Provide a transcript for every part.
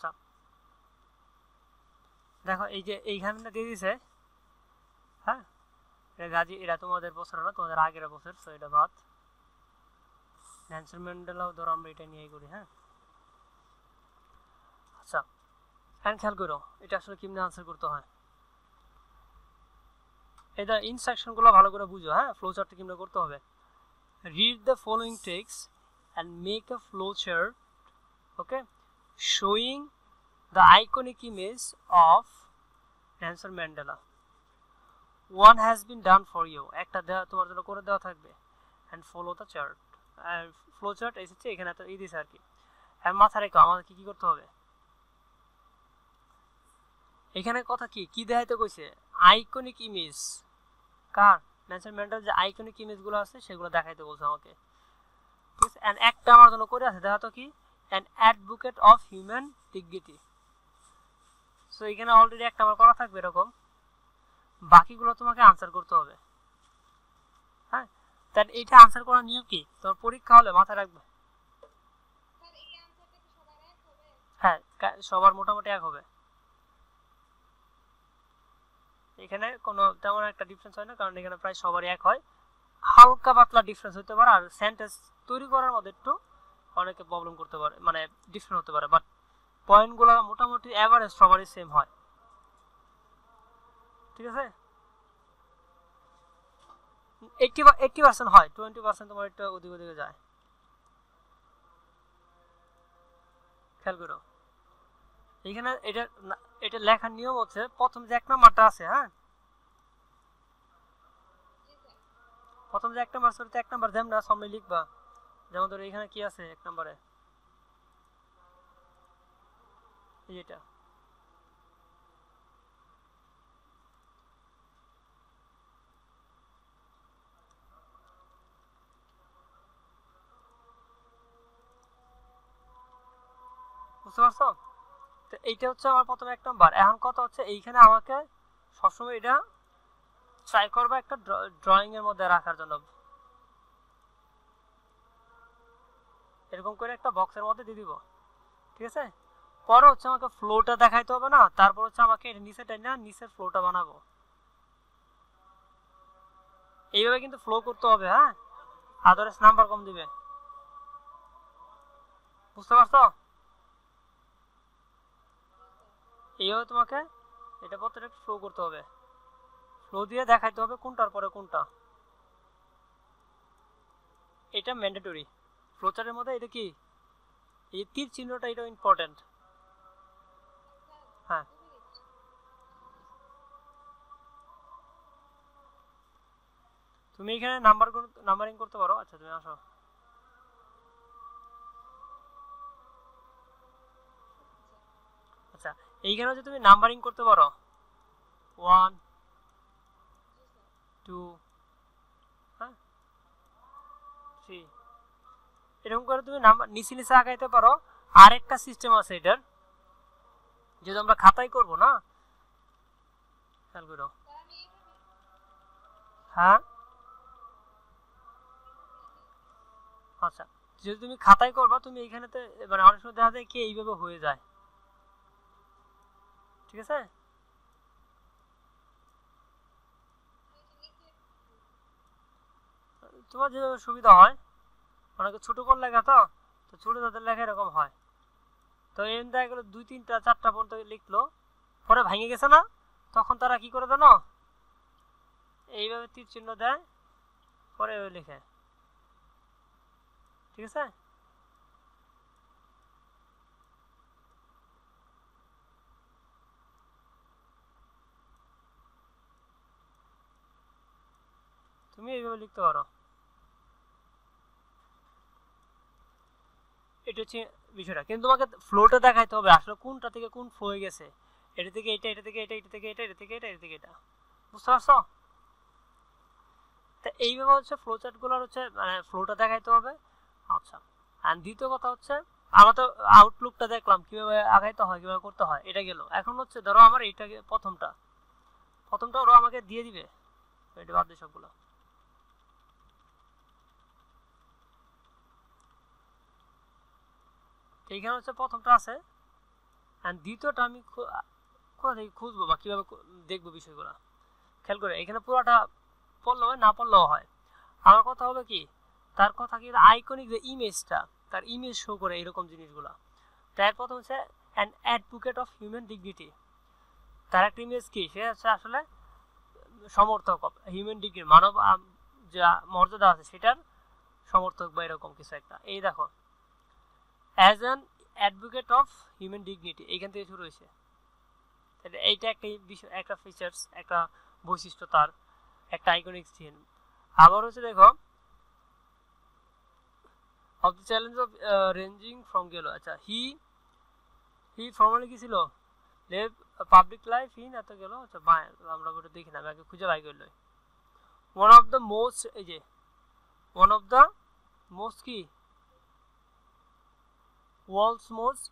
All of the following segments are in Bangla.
আচ্ছা দেখো এই যে এইখানে দিয়ে দিছে, হ্যাঁ গাজী, এরা তোমাদের বছর না, তোমাদের আগের বছর, সো এটা বাদ। নেলসন ম্যান্ডেলাও ধরো আমরা এটা নিয়েই করি। হ্যাঁ আচ্ছা এখন খেয়াল করো এটা আসলে কেমনে আনসার করতে হয়। এটা ইনস্ট্রাকশনগুলো ভালো করে বুঝো। হ্যাঁ ফ্লো চার্টটা কেমনে করতে হবে। Read the following text and make a flow chart, okay, showing the iconic image of Nelson Mandela. One has been done for you, একটা তোমার জন্য করে দেওয়া থাকবে। And follow the chart, flow chart এসেছে এখানে তো এই দিছে আর কি। আর মাথায় রেখো আমাদের কি কি করতে হবে। এখানে কথা কি কি দেখাইতে কইছে, আইকনিক ইমেজ কার, নেলসন ম্যান্ডেলার যে আইকনিক ইমেজগুলো আছে সেগুলো দেখাইতে বলছে আমাকে, ঠিক আছে। এন্ড একটা আমার জন্য করে আছে, দেখা তো কি, an advocate of human dignity. So এখানে অলরেডি একটা আমার করা থাকবে এরকম, বাকিগুলো তোমাকে আনসার করতে হবে। হ্যাঁ তার এইটা আনসার করার নিয়ম কি, তোমার পরীক্ষা হলে মাথায় রাখবে। হ্যাঁ সবার মোটামুটি এক হবে, এখানে কোনো তেমন একটা ডিফারেন্স হয় না, কারণ এখানে প্রায় সবারই এক হয়। হালকা পাতলা ডিফারেন্স হতে পারে, আর সেন্টেন্স তৈরি করার মধ্যে একটু অনেকে প্রবলেম করতে পারে, মানে ডিফারেন্ট হতে পারে, বাট পয়েন্টগুলো মোটামুটি এভারেজ সবারই সেম হয়, ঠিক আছে। 80% হয়, 20% তোমার একটু ওদিকে ওদিকে যায়, খেয়াল করো। এইখানে এটা লেখার নিয়ম হচ্ছে প্রথম যে এক নাম্বারটা আছে, হ্যাঁ প্রথম যে এক নাম্বার শুরুতে এক নাম্বার যেমন সামনে লিখবা, যেমন ধরো এখানে কি আছে এক নাম্বারে, এটা বুঝতে পারছো। তো এইটা হচ্ছে আমার প্রথম এক নাম্বার। এখন কথা হচ্ছে এইখানে আমাকে সবসময় এটা ট্রাই করবো একটা ড্রয়িং এর মধ্যে রাখার জন্য, এরকম করে একটা বক্সের মধ্যে দিয়ে দিব, ঠিক আছে। পরে হচ্ছে আমাকে ফ্লোটা দেখাইতে হবে না, তারপর হচ্ছে আমাকে নিচে টেনে নিচের ফ্লোটা বানাবো, এইভাবে কিন্তু ফ্লো করতে হবে। হ্যাঁ আদারস নাম্বার কম দিবে, বুঝতে পারছো। এইভাবে তোমাকে এটা প্রত্যেকটা ফ্লো করতে হবে, ফ্লো দিয়ে দেখাইতে হবে কোনটার পরে কোনটা, এটা ম্যান্ডেটরি। ফ্লোচার্টের মধ্যে এটা কি, এই তীর চিহ্নটা এটা ইম্পর্টেন্ট। হ্যাঁ তুমি এখানে নাম্বারিং করতে পারো। আচ্ছা তুমি আসো, আচ্ছা এইখানে হচ্ছে তুমি নাম্বারিং করতে পারো 1 2 হ্যাঁ 3, এরকম করে তুমি নাম্বার নিচে নিচে আগাইতে পারো। আর একটা সিস্টেম আছে এটার, যদি আমরা খাতায় করব না, খেয়াল করো। হ্যাঁ আচ্ছা যদি তুমি খাতায় করবা, তুমি এইখানেতে মানে অনেক সময় দেখা যায় কি এইভাবে হয়ে যায়, ঠিক আছে। তোমার যেভাবে সুবিধা হয়, অনেকে ছোট করে লেখা তো, তো ছোট যাদের লেখা এরকম হয়। তো এম দেখা গেলো 2 3টা 4টা পর্যন্ত লিখলো, পরে ভেঙে গেছে না, তখন তারা কি করে জানো, এইভাবে তীর চিহ্ন দেয়, পরে ওই লিখে, ঠিক আছে। তুমি এইভাবে লিখতে পারো, এটা হচ্ছে বিষয়টা। কিন্তু তোমাকে ফ্লোটা দেখাইতে হবে আসলে কোনটা থেকে কোন ফ্লো হয়ে গেছে, এটা থেকে এটা, এটা থেকে এটা, এটা থেকে এটা, এটা থেকে এটা, এটা থেকে এটা, বুঝতে পারছো। তা এইভাবে হচ্ছে ফ্লো চার্ট গুলোর হচ্ছে মানে ফ্লোটা দেখাইতে হবে। আচ্ছা আর দ্বিতীয় কথা হচ্ছে, আমরা তো আউটলুকটা দেখলাম কিভাবে আগাইতে হয় কিভাবে করতে হয়, এটা গেল। এখন হচ্ছে ধরো আমার এইটা প্রথমটা ওরা আমাকে দিয়ে দিবে, এটা বাদ দিয়ে সবগুলো। এইখানে হচ্ছে প্রথমটা আছে, অ্যান্ড দ্বিতীয়টা আমি কোথা থেকে খুঁজবো বা কীভাবে দেখবো বিষয়গুলো খেয়াল করে, এখানে পুরোটা পড়লেও হয় না পড়লেও হয়। আমার কথা হবে কি, তার কথা কি আইকনিক যে ইমেজটা, তার ইমেজ শো করে এরকম জিনিসগুলো। তার প্রথম হচ্ছে an advocate of human dignity, তার একটা ইমেজ কি, সে হচ্ছে আসলে সমর্থক হিউম্যান ডিগনিটি, মানব যা মর্যাদা আছে সেটার সমর্থক বা এরকম কিছু একটা। এই দেখো, as an advocate of human dignity, এইখান থেকে শুরু হয়েছে। এইটা একটা বিষয়, একটা ফিচার্স, একটা বৈশিষ্ট্য, তার একটা আইকনিক চিহ্ন। আবার হচ্ছে দেখো, of the challenge of ranging from গেল, আচ্ছা হি ফর্মালি কি ছিল, লিভ পাবলিক লাইফ ইন এত গেল, আচ্ছা আমরা ওটা দেখি না, আমি আগে খুঁজে বাই করলো। ওয়ান অফ দ্য মোস্ট, এই যে ওয়ান অফ দ্য মোস্ট কি world's most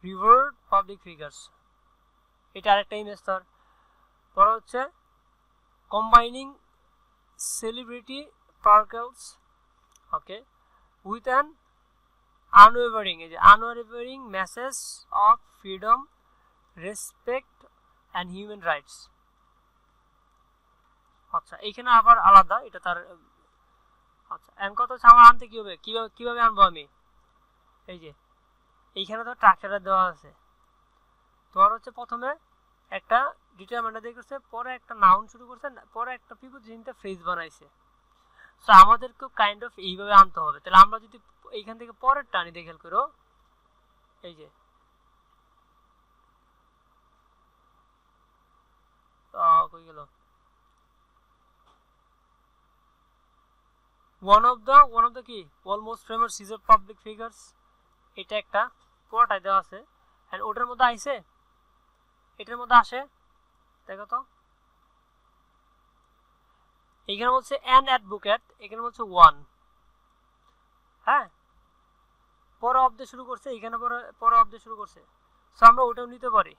revered public figures, এটা আরেকটা ইমেজ তার। পরে হচ্ছে combining celebrity sparkles, okay, with an unwavering, এই যে unwavering message of freedom, respect and human rights. আচ্ছা এইখানে আবার আলাদা, এটা তার। আচ্ছা এমন কথা হচ্ছে আমার আনতে কি হবে, কিভাবে আনবো আমি, এই যে এইখানে তো স্ট্রাকচারটা দেওয়া আছে। তোমার হচ্ছে প্রথমে একটা ডিটারমিনার দিয়ে করছে, পরে একটা নাউন শুরু করছে, পরে একটা প্রিপোজিশনটা ফ্রেজ বানাইছে। সো আমাদেরকে কাইন্ড অফ এইভাবে আনতে হবে। তাহলে আমরা যদি এইখান থেকে পরের টানি দেখে খেয়াল করো, এই যে কই গেল, ওয়ান অফ দ্য কি almost famous Caesar public figures, এটা একটা পুরোটাই দেওয়া আছে। এন্ড ওটার মধ্যে আইছে, এটার মধ্যে আসে, দেখো তো এখানে বলছে অ্যান অ্যাডভোকেট, এখানে বলছে ওয়ান, হ্যাঁ পরে অফ দিয়ে শুরু করছে, এখানে পরে অফ দিয়ে শুরু করছে। সো আমরা ওটাও নিতে পারি,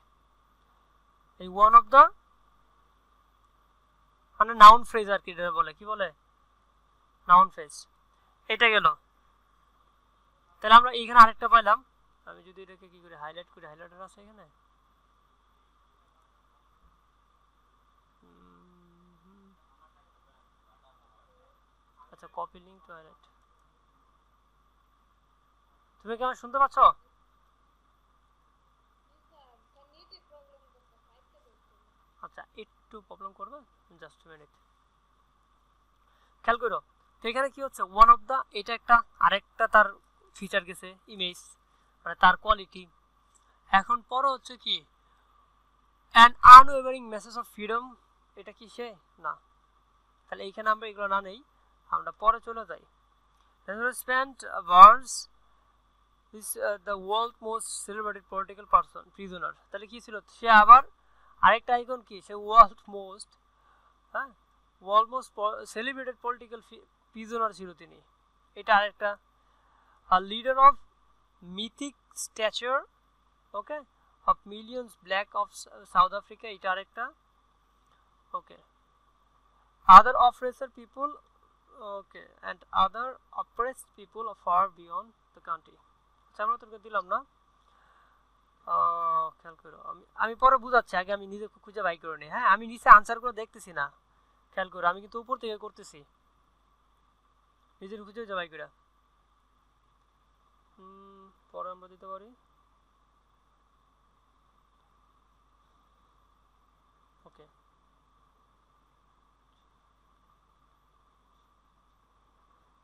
এই ওয়ান অফ দ্য মানে নাউন ফ্রেজ আর কি, এটা বলে কি বলে নাউন ফ্রেজ, এটা গেল। তাহলে আমরা এখানে আরেকটা পাইলাম, আমি যদি এটাকে কি করে হাইলাইট করি, হাইলাইটার আছে এখানে, আচ্ছা কপি লিংক টু হাইলাইট। তুমি কি আমার শুনতে পাচ্ছ? আচ্ছা একটু প্রবলেম করবে, জাস্ট মিনিট, খেয়াল করো। তো এখানে কি হচ্ছে, ওয়ান অফ দা, এটা একটা, আরেকটা তার ফিচার গেছে ইমেজ, মানে তার কোয়ালিটি। এখন পরে হচ্ছে কি an unwavering message of freedom, এটা কি সে না, তাহলে এইখানে আমরা এগুলো না নেই, আমরা পরে চলে যাই। Spent wars is the world most celebrated political person prisoner, তাহলে কি ছিল, সে আবার আরেকটা আইকন কি, সে ওয়ার্ল্ড মোস্ট, হ্যাঁ world most celebrated political prisoner ছিল তিনি, এটা আরেকটা। আর leader of mythic stature, okay, of millions black of South Africa, এটা আরেকটা, okay. Other oppressor people, okay, and other oppressed people far beyond the country. আচ্ছা আমরা তোকে দিলাম না, খেয়াল করো, আমি পরে বুঝাচ্ছি, আগে আমি নিজে খুঁজে বাই করে নিই। হ্যাঁ আমি নিচে আনসারগুলো দেখতেছি না, খেয়াল করো, আমি কিন্তু উপর থেকে করতেছি, নিজের খুঁজে খুঁজে বাই করে। পরে আমরা দিতে পারি, ওকে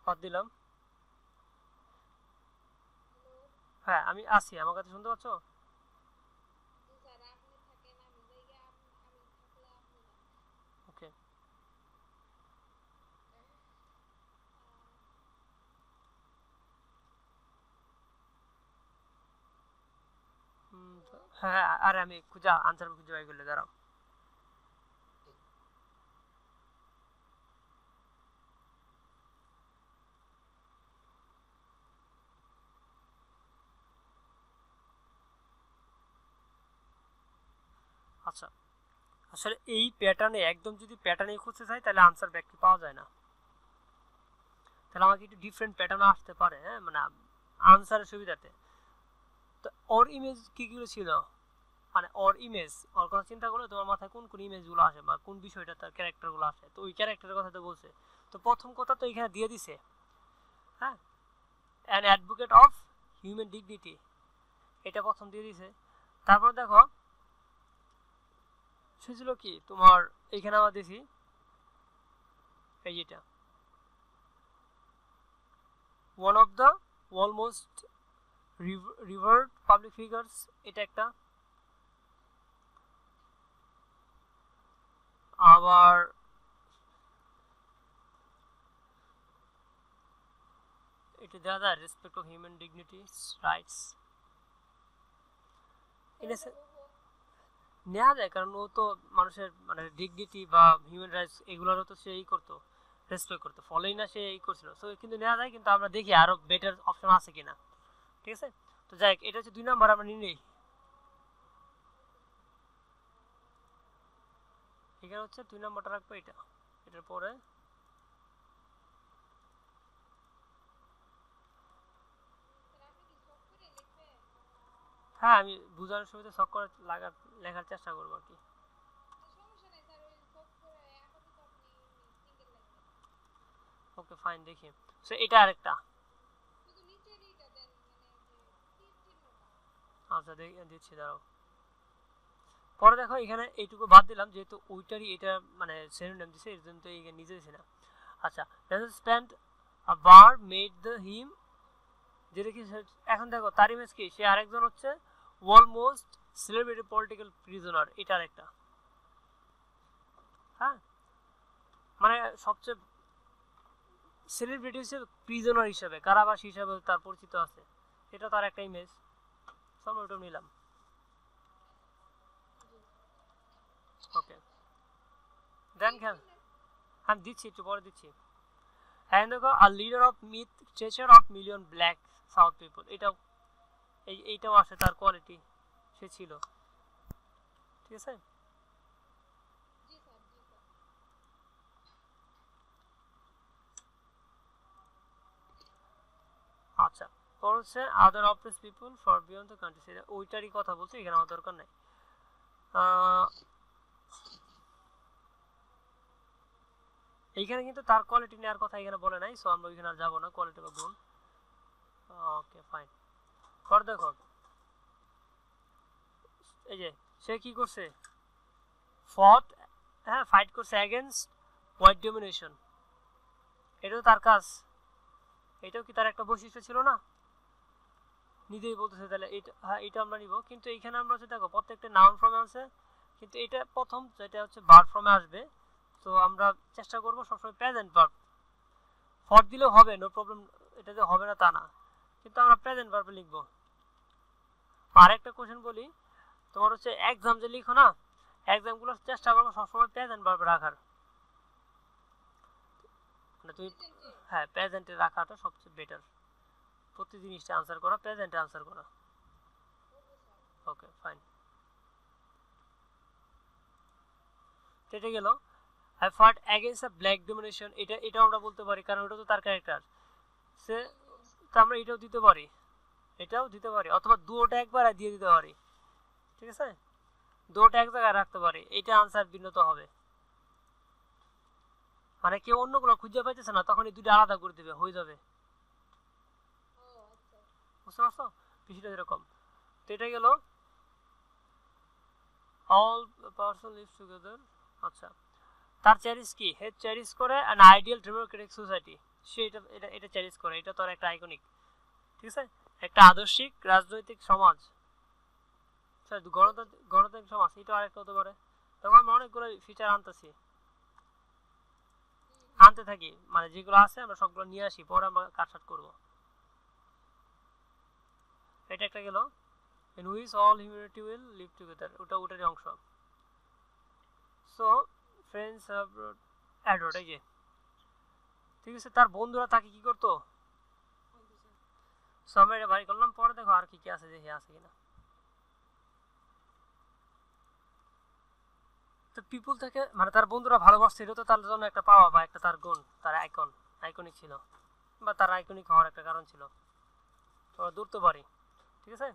বাদ দিলাম। হ্যাঁ আমি আসি, আমার কাছে শুনতে পাচ্ছ? ওকে হ্যাঁ, আরে আমি খুঁজে আনসার খুঁজে বাই করলে, দাঁড়াও। আচ্ছা আসলে এই প্যাটার্নে একদম যদি প্যাটার্নে খুঁজতে চাই তাহলে আনসার ব্যাক পাওয়া যায় না, তাহলে আমাকে একটু ডিফারেন্ট প্যাটার্ন আসতে পারে, হ্যাঁ মানে আনসারের সুবিধাতে। তো ওর ইমেজ কি কি ছিল, মানে ওর ইমেজ, ওর কথা চিন্তা করলে তোমার মাথায় কোন কোন ইমেজগুলো আসে বা কোন বিষয়টা তার ক্যারেক্টারগুলো আসে, তো ওই ক্যারেক্টারের কথা তো বলছে। তো প্রথম কথা তো এখানে দিয়ে দিছে, হ্যাঁ, an advocate of human dignity, এটা প্রথম দিয়ে দিছে। তারপর দেখো সে ছিল কি তোমার এইখানে আমরা দেখি এই যেটা one of the almost revered public figures, এটা একটা। আবার এটা দেওয়া যায় respect of human dignities rights, নেওয়া যায় কারণ ও তো মানুষের মানে ডিগনিটি বা হিউম্যান রাইটস এগুলোরও তো সে করতো, রেসপেক্ট করতো, ফলোই না সে করছিল। সো কিন্তু নেওয়া যায়, কিন্তু আমরা দেখি আরো বেটার অপশন আছে কিনা, ঠিক আছে। তো যাই হোক, এটা হচ্ছে 2 নাম্বার, আমরা নিয়ে নেই। এখানে হচ্ছে 2 নাম্বারটা রাখবো, এটা এটার পরে হ্যাঁ আমি বুঝানোর সুবিধা শখ করে লেখার চেষ্টা করবো আর কি। ওকে ফাইন, দেখি। সো এটা আরেকটা, আচ্ছা দিচ্ছি, দাঁড়াও। পরে দেখো এখানে এইটুকু বাদ দিলাম যেহেতু ওইটারই এটা মানে সিনোনিম দিছে, এর জন্য তো এই নিজে দিছি না। আচ্ছা, spend a bar made the him, যেটা কি এখন দেখো তার ইমেজ কি, সে আরেকজন হচ্ছে অলমোস্ট সেলিব্রিটি পলিটিক্যাল প্রিজনার, এটা আরেকটা। হ্যাঁ, মানে সবচেয়ে সেলিব্রিটি হিসেবে প্রিজনার হিসেবে কারাবাস হিসেবে তার পরিচিত আছে, এটা তার একটা ইমেজ। আমরা ওটা নিলাম। ওকে দেন খেল, আমি দিচ্ছি একটু পরে দিচ্ছি। and a leader of myth treasure of million black south people, এটাও এইটাও আছে তার কোয়ালিটি, সে ছিল, ঠিক আছে। আচ্ছা, পর হচ্ছে other oppress people for beyond the country, সেটা ওইটারই কথা বলছে, এখানে আমার দরকার নাই। এইখানে কিন্তু তার কোয়ালিটি নেওয়ার কথা এখানে বলে নাই, সো আমরা ওইখানে আর যাবো না, কোয়ালিটি বা গুণ। Okay fine. পর দেখো এই যে সে কি করছে, ফট, হ্যাঁ ফাইট করছে এগেনস্ট হোয়াইট ডমিনেশন, এটাও তার কাজ, এটাও কি তার একটা বৈশিষ্ট্য ছিল না, নিজেই বলতেছে। তাহলে এটা হ্যাঁ এটা আমরা নিব, কিন্তু এইখানে আমরা হচ্ছে দেখো প্রত্যেকটা নাউন ফর্মে আছে, কিন্তু এটা প্রথম যেটা হচ্ছে ভার্ব ফর্মে আসবে, তো আমরা চেষ্টা করব সবসময় প্রেজেন্ট ভার্ব, ফর দিলেও হবে, নো প্রবলেম, এটা যে হবে না তা না, কিন্তু আমরা প্রেজেন্ট ভার্বে লিখব। আর একটা কোশ্চেন বলি, তোমার হচ্ছে এক্সাম যে লিখো না, এক্সামগুলো চেষ্টা করবো সবসময় প্রেজেন্ট ভার্বে রাখার, মানে তুমি হ্যাঁ প্রেজেন্টে রাখাটা সবচেয়ে বেটার, প্রতি জিনিসটা আনসার করা প্রেজেন্টে আনসার করা। ওকে ফাইন, এটা গেল। I fight against a black domination, এটাও আমরা বলতে পারি কারণ ওটা তো তার ক্যারেক্টার, সে তো আমরা এটাও দিতে পারি, এটাও দিতে পারি, অথবা দুটোটা একবার দিয়ে দিতে পারি, ঠিক আছে, দুটোটা এক জায়গায় রাখতে পারি, এটা আনসার ভিন্নতা হবে, মানে কেউ অন্যগুলো খুঁজে পাইতেছে না তখন এই দুটো আলাদা করে দিবে, হয়ে যাবে, বুঝতে পারছো বিষয়টা এরকম। তো এটা গেল অল পারসন লিভস টুগেদার। আচ্ছা, তার চ্যারিস কি, হে চ্যারিস করে অ্যান আইডিয়াল ডেমোক্রেটিক সোসাইটি, সে এটা এটা এটা চ্যারিস করে, এটা তো একটা আইকনিক, ঠিক আছে, একটা আদর্শিক রাজনৈতিক সমাজ, গণতান্ত্রিক সমাজ, এটা আরেকটা হতে পারে। তখন আমরা অনেকগুলো ফিচার আনতে থাকি, মানে যেগুলো আছে আমরা সবগুলো নিয়ে আসি, পরে আমরা কাটছাট করবো। এটা একটা গেল, in which all humanity will live together, ওটারই অংশ। সো ফ্রেন্ডস অ্যাডওয়ার্ড, এই যে ঠিক আছে, তার বন্ধুরা তাকে কি করতো, সো আমরা এটা বাড়ি করলাম। পরে দেখো আর কি কি আছে, দেখি আছে কিনা। তো পিপুল থেকে মানে তার বন্ধুরা ভালোবাসছে, এটা তো তার জন্য একটা পাওয়া বা একটা তার গুণ, তার আইকনিক ছিল, বা তার আইকনিক হওয়ার একটা কারণ ছিল, তো ধরতে পারি, ঠিক আছে।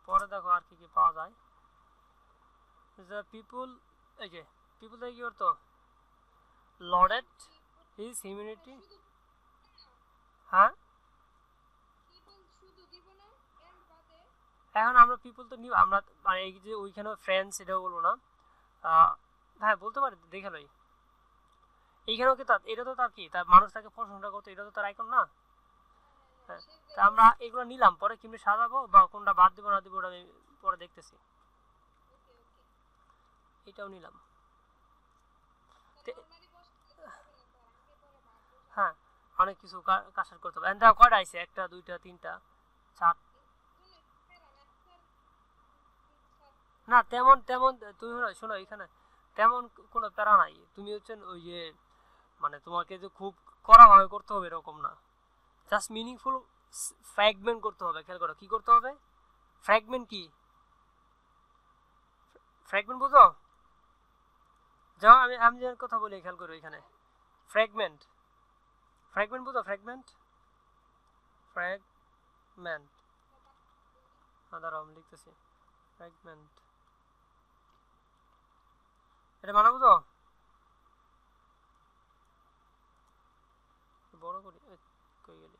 পরে দেখো আর কি কি পাওয়া যায়। the people এই যে people থেকে কি করতো lauded his humanity। হ্যাঁ এখন আমরা পিপল তো নিব আমরা মানে এই যে ওইখানে ফ্রেন্ডস এটাও বলবো না। হ্যাঁ বলতে পারি দেখে লই এইখানেও কি তার এটা তো তার কি তার মানুষ তাকে প্রশংসা করতো এটা তো তার আইকন না। হ্যাঁ তা আমরা এগুলো নিলাম পরে কিভাবে সাজাবো বা কোনটা বাদ দিব না দিব ওটা আমি পরে দেখতেছি। এটাও নিলাম। হ্যাঁ অনেক কিছু কাসার করতে হবে। দেখো কয়টা আইছে 1টা 2টা 3টা 4 না তেমন তেমন তুমি শোনো এখানে তেমন কোনো প্যারা নাই। তুমি হচ্ছেন ওই যে মানে তোমাকে যে খুব কড়া ভাবে করতে হবে এরকম না, জাস্ট মিনিংফুল ফ্র্যাগমেন্ট করতে হবে। খেয়াল করো কি করতে হবে ফ্র্যাগমেন্ট কি ফ্র্যাগমেন্ট বুঝো যেমন আমি আমি যে কথা বলি খেয়াল করো এখানে ফ্র্যাগমেন্ট ফ্র্যাগমেন্ট বুঝো ফ্র্যাগমেন্ট ফ্র্যাগমেন্ট দাঁড়াও আমি লিখতেছি ফ্র্যাগমেন্ট এটা মানে বুঝো বড় করি কই গেলি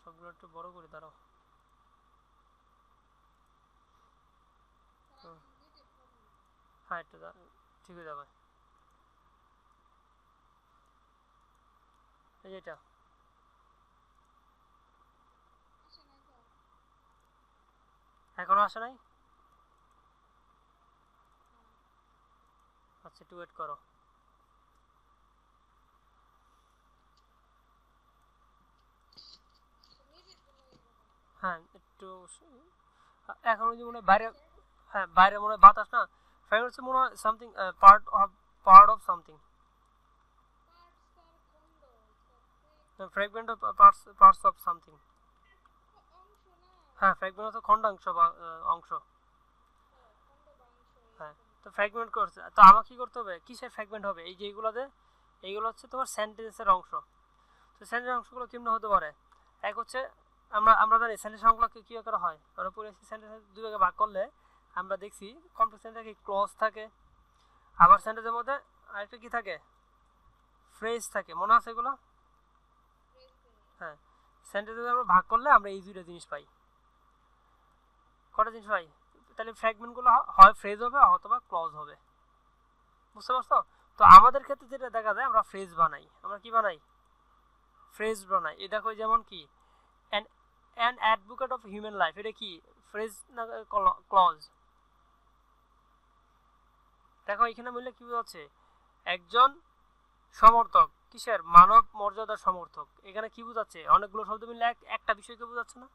সবগুলো একটু বড় করে দাঁড়াও। হ্যাঁ একটু ঠিক হয়ে যাবে। এই যে এটা এখনো আসে নাই। আচ্ছা একটু ওয়েট করো। হ্যাঁ একটু এখন ওই যে মনে হয় বাইরে হ্যাঁ বাইরে মনে হয় বাতাস না ফ্যান হচ্ছে মনে হয় something part of something fragment of parts of something. হ্যাঁ ফ্র্যাগমেন্ট হচ্ছে খণ্ডাংশ বা অংশ। হ্যাঁ তো ফ্র্যাগমেন্ট করছে তো আমাকে কি করতে হবে কিসের ফ্র্যাগমেন্ট হবে এই যে এইগুলোতে এইগুলো হচ্ছে তোমার সেন্টেন্সের অংশ। তো সেন্টেন্সের অংশগুলো কেমন হতে পারে এক হচ্ছে আমরা আমরা জানি সেন্টেন্স অংশগুলোকে কি করা হয় আমরা পুরো সেন্টেন্স দুই ভাগে ভাগ করলে আমরা দেখছি কমপ্লেক্স সেন্টেন্সে ক্লজ থাকে আবার সেন্টেন্সের মধ্যে আরেকটা কি থাকে ফ্রেজ থাকে মনে আছে এগুলো। হ্যাঁ সেন্টেন্সে আমরা ভাগ করলে আমরা এই দুইটা জিনিস পাই। কটা জিনিস পাই তাহলে ফ্র্যাগমেন্টগুলো হয় ফ্রেজ হবে অথবা ক্লজ হবে বুঝতে পারছো। তো আমাদের ক্ষেত্রে যেটা দেখা যায় আমরা ফ্রেজ বানাই আমরা কি বানাই ফ্রেজ বানাই। এই দেখো যেমন কি an advocate of human life এটা কি ফ্রেজ না ক্লজ। দেখো এখানে বললে কি বোঝাচ্ছে একজন সমর্থক কিসের মানব মর্যাদার সমর্থক এখানে কি বোঝাচ্ছে অনেকগুলো শব্দ মিলে একটা বিষয়কে বোঝাচ্ছে না।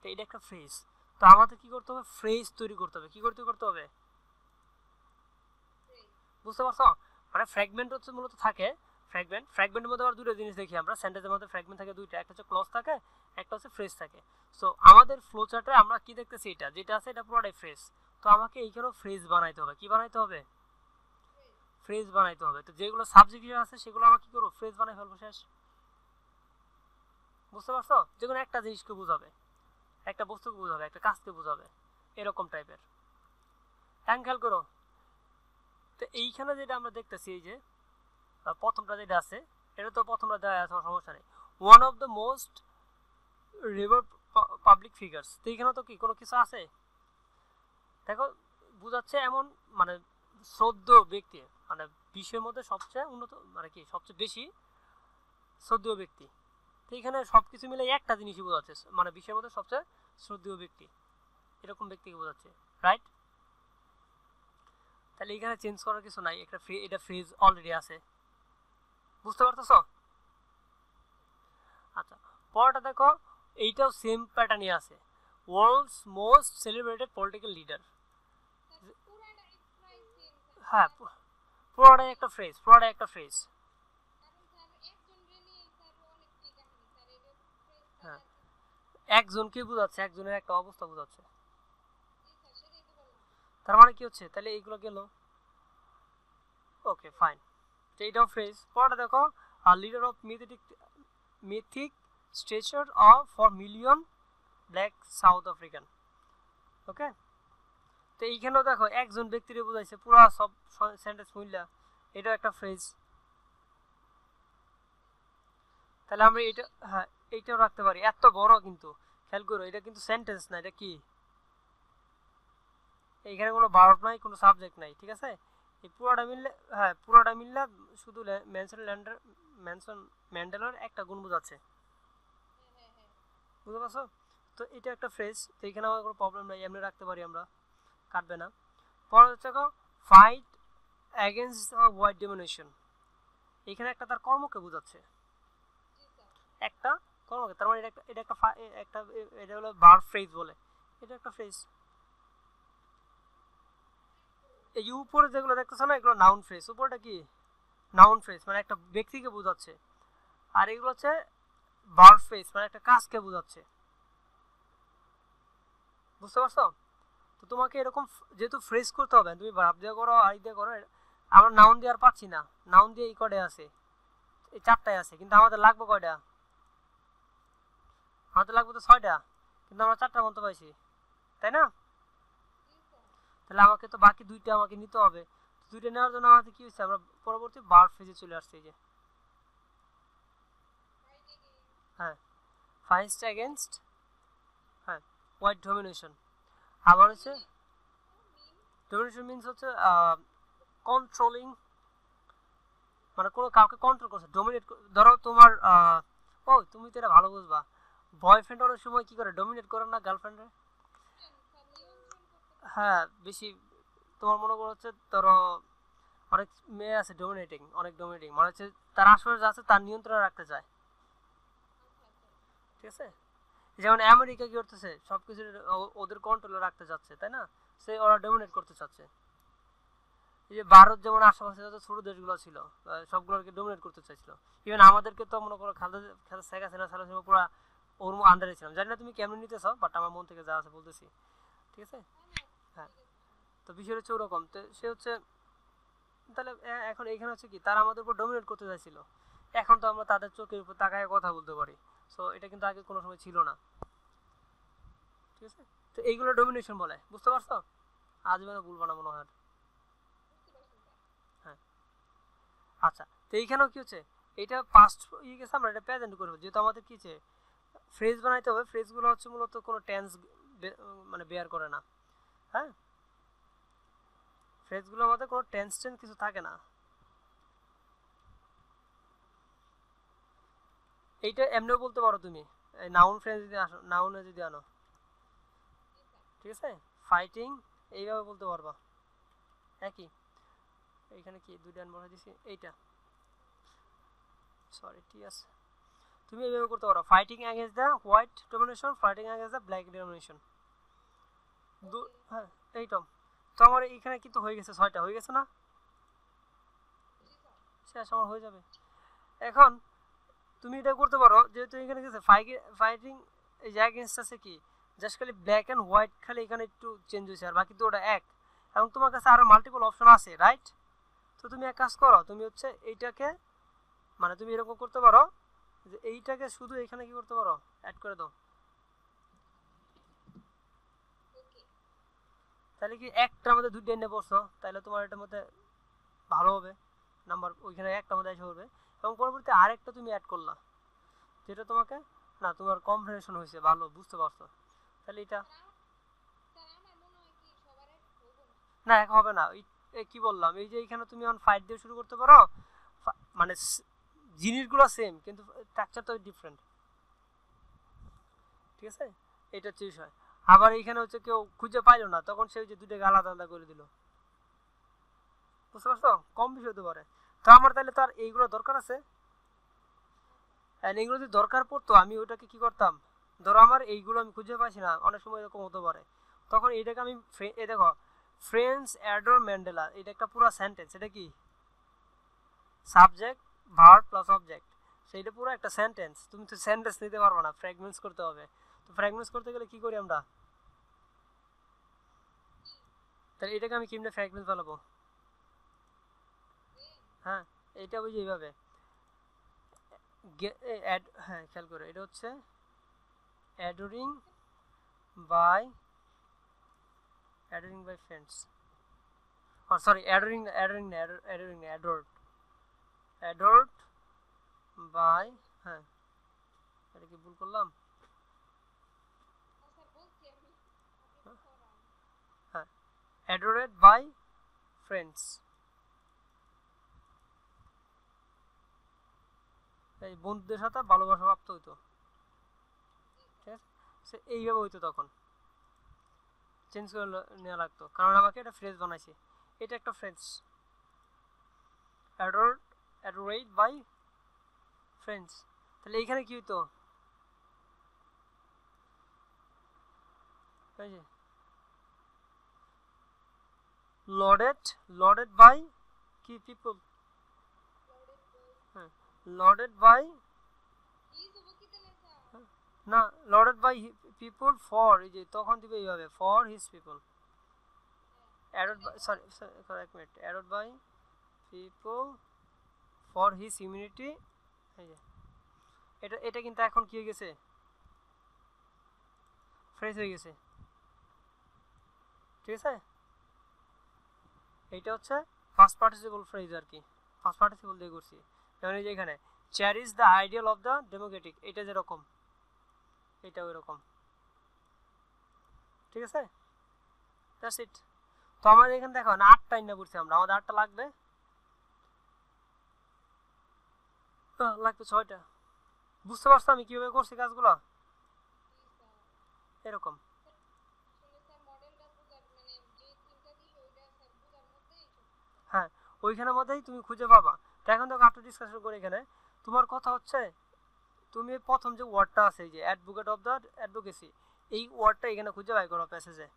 তো এটা একটা ফ্রেজ। তো আমাদের কি করতে হবে ফ্রেজ তৈরি করতে হবে কি করতে হবে বুঝতে পারছো। মানে ফ্র্যাগমেন্ট হচ্ছে মূলত থাকে ফ্র্যাগমেন্টের মধ্যে আবার দুটো জিনিস দেখি আমরা সেন্টেন্সের মধ্যে ফ্র্যাগমেন্ট থাকে দুইটা একটা হচ্ছে ক্লজ থাকে একটা হচ্ছে ফ্রেজ থাকে। সো আমাদের ফ্লো চার্টে আমরা কি দেখতেছি এটা যেটা আছে এটা পুরোটাই ফ্রেজ। তো আমাকে এইখানেও ফ্রেজ বানাইতে হবে কি বানাইতে হবে ফ্রেজ বানাইতে হবে। তো যেগুলো সাবজেক্ট আছে সেগুলো আমরা কি করবো ফ্রেজ বানাই ফেলবো শেষ বুঝতে পারছো। যেগুলো একটা জিনিসকে বোঝাবে একটা বস্তুকে বোঝাবে একটা কাজকে বোঝাবে এরকম টাইপের। খেয়াল করো তো এইখানে যেটা আমরা দেখতেছি এই যে প্রথমটা যেটা আছে এটা তো প্রথমটা দেওয়া আছে সমস্যা নেই one of the most river public figures. তো এইখানে তো কি কোনো কিছু আছে দেখো বুঝাচ্ছে এমন মানে শ্রদ্ধেয় ব্যক্তি মানে বিশ্বের মধ্যে সবচেয়ে উন্নত মানে কি সবচেয়ে বেশি শ্রদ্ধেয় ব্যক্তি। তো এখানে সবকিছু মিলে একটা জিনিসই বোঝাচ্ছে মানে বিশ্বের মধ্যে সবচেয়ে শ্রদ্ধেয় ব্যক্তি এরকম ব্যক্তিকে বোঝাচ্ছে রাইট। তাহলে এখানে চেঞ্জ করার কিছু নাই একটা এটা ফ্রেজ অলরেডি আছে বুঝতে পারতেছ। আচ্ছা পরেরটা দেখো এইটাও সেম প্যাটার্নই আছে world's most celebrated political leader. হ্যাঁ পুরোটাই একটা ফ্রেজ হ্যাঁ একজনকে বোঝাচ্ছে একজনের একটা অবস্থা বোঝাচ্ছে। তার মানে কি হচ্ছে তাহলে এইগুলো গেল ওকে ফাইন। তো এইটাও ফ্রেজ। পরেরটা দেখো leader of mythic mythic stature of for million black South African. Okay, তো এইখানেও দেখো একজন ব্যক্তিরে বোঝাইছে, পুরা সব সেন্টেন্স মিললা, এটাও একটা ফ্রেজ। তাহলে আমরা এটা, হ্যাঁ এইটাও রাখতে পারি। এত বড় কিন্তু খেয়াল করো, এটা কিন্তু সেন্টেন্স না, এটা কি, এইখানে কোনো ভার্ব নাই, কোনো সাবজেক্ট নাই, ঠিক আছে। এই পুরোটা মিললে, হ্যাঁ পুরোটা মিললে শুধু মেনশন ম্যান্ডেলার একটা গুণ বোঝাচ্ছে, বুঝতে পারছো। তো এটা একটা ফ্রেজ, তো এখানে আমার কোনো প্রবলেম নাই, এমনি রাখতে পারি আমরা, কাটবে না। পরে হচ্ছে ফাইট এগেনস্ট হোয়াইট ডমিনেশন, এখানে একটা তার কর্মকে বোঝাচ্ছে, একটা কর্মকে, তার মানে এটা একটা এটা হলো ভার্ব ফ্রেজ বলে, এটা একটা ফ্রেজ। এই উপরে যেগুলো দেখতেছো না, এগুলো নাউন ফ্রেজ। উপরটা কি, নাউন ফ্রেজ মানে একটা ব্যক্তিকে বোঝাচ্ছে, আর এগুলো হচ্ছে ভার্ব ফ্রেজ মানে একটা কাজকে বোঝাচ্ছে, বুঝতে পারছো। তো তোমাকে এরকম যেহেতু ফ্রেজ করতে হবে, তুমি ভার্ব দিয়ে করো আর দিয়ে করো, আমরা নাউন দিয়ে আর পাচ্ছি না, নাউন দিয়ে এই কয়টায় আছে, এই চারটায় আছে, কিন্তু আমাদের লাগবে কয়টা, আমাদের লাগবে তো 6টা, কিন্তু আমরা 4টার মতো পাইছি, তাই না। তাহলে আমাকে তো বাকি 2টা আমাকে নিতে হবে, 2টা নেওয়ার জন্য আমাদের কি হচ্ছে, আমরা পরবর্তী ভার্ব ফ্রেজে চলে আসছে, এই যে হ্যাঁ ফাইট এগেইনস্ট, হ্যাঁ হোয়াইট ডমিনেশন। আবার হচ্ছে ডমিনেশন মিন্স হচ্ছে কন্ট্রোলিং, মানে কোনো কাউকে কন্ট্রোল করছে, ডমিনেট। ধরো তোমার ও তুমি তো এটা ভালো বুঝবা, বয়ফ্রেন্ড অনেক সময় কি করে, ডমিনেট করে না গার্লফ্রেন্ডে, হ্যাঁ বেশি। তোমার মনে করো হচ্ছে, ধরো অনেক মেয়ে আছে ডমিনেটিং, অনেক ডমিনেটিং মানে হচ্ছে তার আশেপাশে যা আছে তার নিয়ন্ত্রণে রাখতে চায়, ঠিক আছে। যেমন আমেরিকা কি করতেছে, সবকিছু ওদের কন্ট্রোলে রাখতে চাচ্ছে, তাই না, সে ওরা ডমিনেট করতে চাচ্ছে। এই যে ভারত যেমন আশেপাশে যত ছোট দেশগুলো ছিল, সবগুলোকে ডমিনেট করতে চাইছিল। ইভেন আমাদেরকে তো মনে করো শেখ হাসিনা সারা সময় পুরো ওর আন্ডারে ছিলাম। জানি না তুমি কেমন নিতেছো, বাট আমার মন থেকে যা আছে বলতেছি, ঠিক আছে। হ্যাঁ, তো বিষয় হচ্ছে ওরকম। তো সে হচ্ছে, তাহলে এখন এইখানে হচ্ছে কি, তারা আমাদের উপর ডমিনেট করতে চাইছিল, এখন তো আমরা তাদের চোখের উপর তাকায় কথা বলতে পারি। সো এটা কিন্তু আগে কোনো সময় ছিল না, ঠিক আছে। তো এইগুলো ডমিনেশন বলে, বুঝতে পারছো, আজ মানে ভুলবো না মনে হয়। হ্যাঁ আচ্ছা, তো এইখানেও কি হচ্ছে, এটা পাস্ট ইয়ে গেছে, আমরা এটা প্রেজেন্ট করবো, যেহেতু আমাদের কি হচ্ছে ফ্রেজ বানাইতে হবে। ফ্রেজগুলো হচ্ছে মূলত কোনো টেন্স মানে বেয়ার করে না, হ্যাঁ ফ্রেজগুলোর মধ্যে কোনো টেন্স কিছু থাকে না। এইটা এমনিও বলতে পারো তুমি, নাউন ফ্রেজ যদি আসো, নাউনে যদি আনো, ঠিক আছে। ফাইটিং এইভাবে বলতে পারবা, একই। এইখানে কি 2টা বলে দিছি, এইটা সরি, ঠিক আছে। তুমি এইভাবে করতে পারো, fighting against the white domination, fighting against the black domination. হ্যাঁ এইটা তো আমার এইখানে কিন্তু হয়ে গেছে, 6টা হয়ে গেছে না, শেষ আমার হয়ে যাবে। এখন তুমি এটা করতে পারো, যেহেতু এখানে গেছে ফাইটিং, এই যে এগেইনস্ট আছে কি, জাস্ট খালি ব্ল্যাক এন্ড হোয়াইট, খালি এখানে একটু চেঞ্জ হয়েছে, আর বাকি তো ওটা এক। এবং তোমার কাছে আরো মাল্টিপল অপশন আছে, রাইট। তো তুমি এক কাজ করো, তুমি হচ্ছে এইটাকে, মানে তুমি এরকম করতে পারো যে এইটাকে শুধু এখানে কি করতে পারো, অ্যাড করে দাও। তাহলে কি একটার মধ্যে 2টা এনে পড়ছো, তাহলে তোমার এটার মধ্যে ভালো হবে নাম্বার, ওইখানে একটা মধ্যে এসে পড়বে। এবং পরবর্তী আরেকটা তুমি অ্যাড করলা, যেটা তোমাকে, না তোমার কম্বিনেশন হয়েছে ভালো, বুঝতে পারছো। তাহলে এটা না, এক হবে না। কি বললাম, এই যে এখানে তুমি অন ফাইট দিয়ে শুরু করতে পারো, মানে জিনিসগুলো সেম কিন্তু স্ট্রাকচার তো ডিফারেন্ট, ঠিক আছে। এটা হচ্ছে বিষয়। আবার এইখানে হচ্ছে কেউ খুঁজে পাইলো না, তখন সে যে 2টাকে আলাদা আলাদা করে দিল, বুঝতে পারছো, কম বিষয় হতে পারে। তো আমার তাহলে তো আর এইগুলো দরকার আছে, এগুলো যদি দরকার পড়তো আমি ওটাকে কি করতাম, ধরো আমার এইগুলো আমি খুঁজে পাইছি না, অনেক সময় এরকম হতে পারে, তখন এইটাকে আমি এই দেখো ফ্রেন্স অ্যাডর ম্যান্ডেলা, এটা একটা পুরো সেন্টেন্স, এটা কি সাবজেক্ট ভার্ব প্লাস অবজেক্ট, সেইটা পুরো একটা সেন্টেন্স। তুমি তো সেন্টেন্স নিতে পারবে না, ফ্র্যাগমেন্টস করতে হবে। তো ফ্র্যাগমেন্টস করতে গেলে কি করি আমরা, তাহলে এটাকে আমি কেমনে ফ্র্যাগমেন্টস বানাবো, হ্যাঁ এইটা বুঝি এইভাবে, হ্যাঁ খেয়াল করে, এটা হচ্ছে অ্যাডোরিং বাই ফ্রেন্ডস, সরি অ্যাডোর্ড বাই, হ্যাঁ এটা কি ভুল করলাম? হ্যাঁ, অ্যাডোরেড বাই ফ্রেন্ডস, এই বন্ধুদের সাথে ভালোবাসা প্রাপ্ত হইতো, ঠিক আছে? এইভাবে হইতো, তখন চেঞ্জ করে নেওয়া লাগতো, কারণ আমাকে এটা ফ্রেজ বানাইছে, এটা একটা ফ্রেজ, অ্যাডোরেড বাই ফ্রেন্ডস। তাহলে এইখানে কি হইতো, লর্ডেড বাই কি পিপল, হ্যাঁ লর্ডেড বাই, না লর্ডেড বাই পিপল ফর, এই যে তখন দিবে এইভাবে, for his people, added by, sorry এক মিনিট, added by people for his immunity, এই যে এটা কিন্তু এখন কি হয়ে গেছে, ফ্রেজ হয়ে গেছে, ঠিক আছে? এইটা হচ্ছে ফার্স্ট পার্টিসিপল ফ্রেজ আর কি, ফার্স্ট পার্টিসিপল দিয়ে করছি। যেমন এই যে এখানে cherish the ideal of the Democratic, এটা যেরকম এটা ওই রকম, ঠিক আছে? That's it. তো আমাদের এখানে দেখো না 8টা না করছি আমরা, আমাদের 8টা লাগবে, লাগবে 6টা। বুঝতে পারছো আমি কিভাবে করছি কাজগুলো? এরকম, হ্যাঁ ওইখানের মধ্যেই তুমি খুঁজে পাবা। তো এখন দেখো একটু ডিসকাশন করে, এখানে তোমার কথা হচ্ছে তুমি প্রথম যে ওয়ার্ডটা আছে, এই যে অ্যাডভোকেট অফ দ্য অ্যাডভোকেসি, এই ওয়ার্ডটা এখানে খুঁজে বাই করো প্যাসেজে।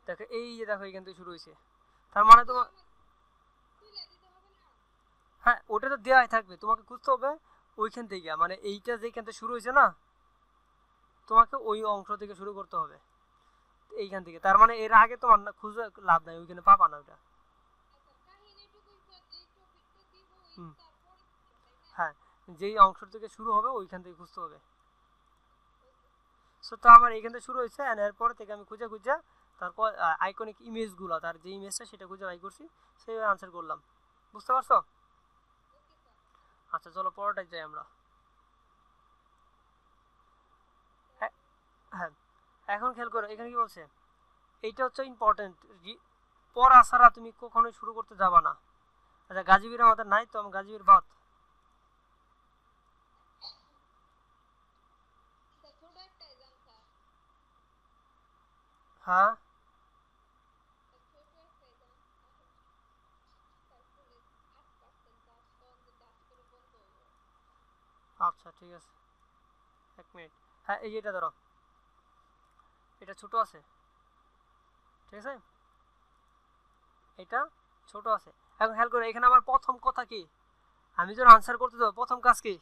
দেখো এই যে দেখো এখান থেকে শুরু হয়েছে, তার মানে তোমার, হ্যাঁ ওটা তো দেওয়াই থাকবে, তোমাকে খুঁজতে হবে ওইখান থেকে, মানে এইটা যেখান থেকে শুরু হয়েছে না, তোমাকে ওই অংশ থেকে শুরু করতে হবে এইখান থেকে, তার মানে এর আগে তোমার না খুঁজে লাভ নাই, ওইখানে পাবা না ওটা। হ্যাঁ যেই অংশ থেকে শুরু হবে ওইখান থেকে খুঁজতে হবে। সো তো আমার এইখান থেকে শুরু হয়েছে, এরপর থেকে আমি খুঁজে তারপর আইকনিক ইমেজগুলো, তার যে ইমেজটা সেটা খুঁজে বাই করছি, সেইভাবে আনসার করলাম। বুঝতে পারছো? আচ্ছা চলো পরেরটাই যাই আমরা। হ্যাঁ এখন খেয়াল করো এখানে কি বলছে, এইটা হচ্ছে ইম্পর্টেন্ট, পড়া ছাড়া তুমি কখনোই শুরু করতে যাবা না। আচ্ছা গাজীবীর আমাদের নাই, তো আমি গাজীবীর বাদ, হ্যাঁ আচ্ছা ঠিক আছে, এক মিনিট, হ্যাঁ এই যে এটা ধরো, এটা ছোট আছে, ঠিক আছে, এটা ছোট আছে। এখন খেয়াল করো এখানে আমার প্রথম কথা কি, আমি যখন আনসার করতে যাবো প্রথম কাজ কি,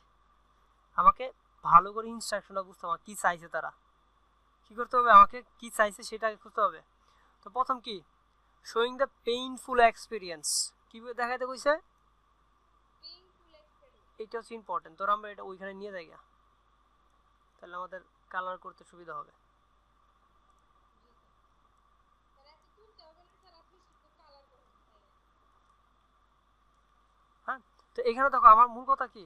আমাকে ভালো করে ইনস্ট্রাকশনটা বুঝতে হবে কি চাইছে তারা, কি করতে হবে, আমাকে কি চাইছে সেটা খুঁজতে হবে। তো প্রথম কি, শোয়িং দ্য পেইনফুল এক্সপিরিয়েন্স, কি দেখাইতে কইছে, এটা হচ্ছে ইম্পর্টেন্ট। তোর আমরা এটা ওইখানে নিয়ে যাই, তাহলে আমাদের কালার করতে সুবিধা হবে। হ্যাঁ তো এখানে দেখো আমার মূল কথা কি,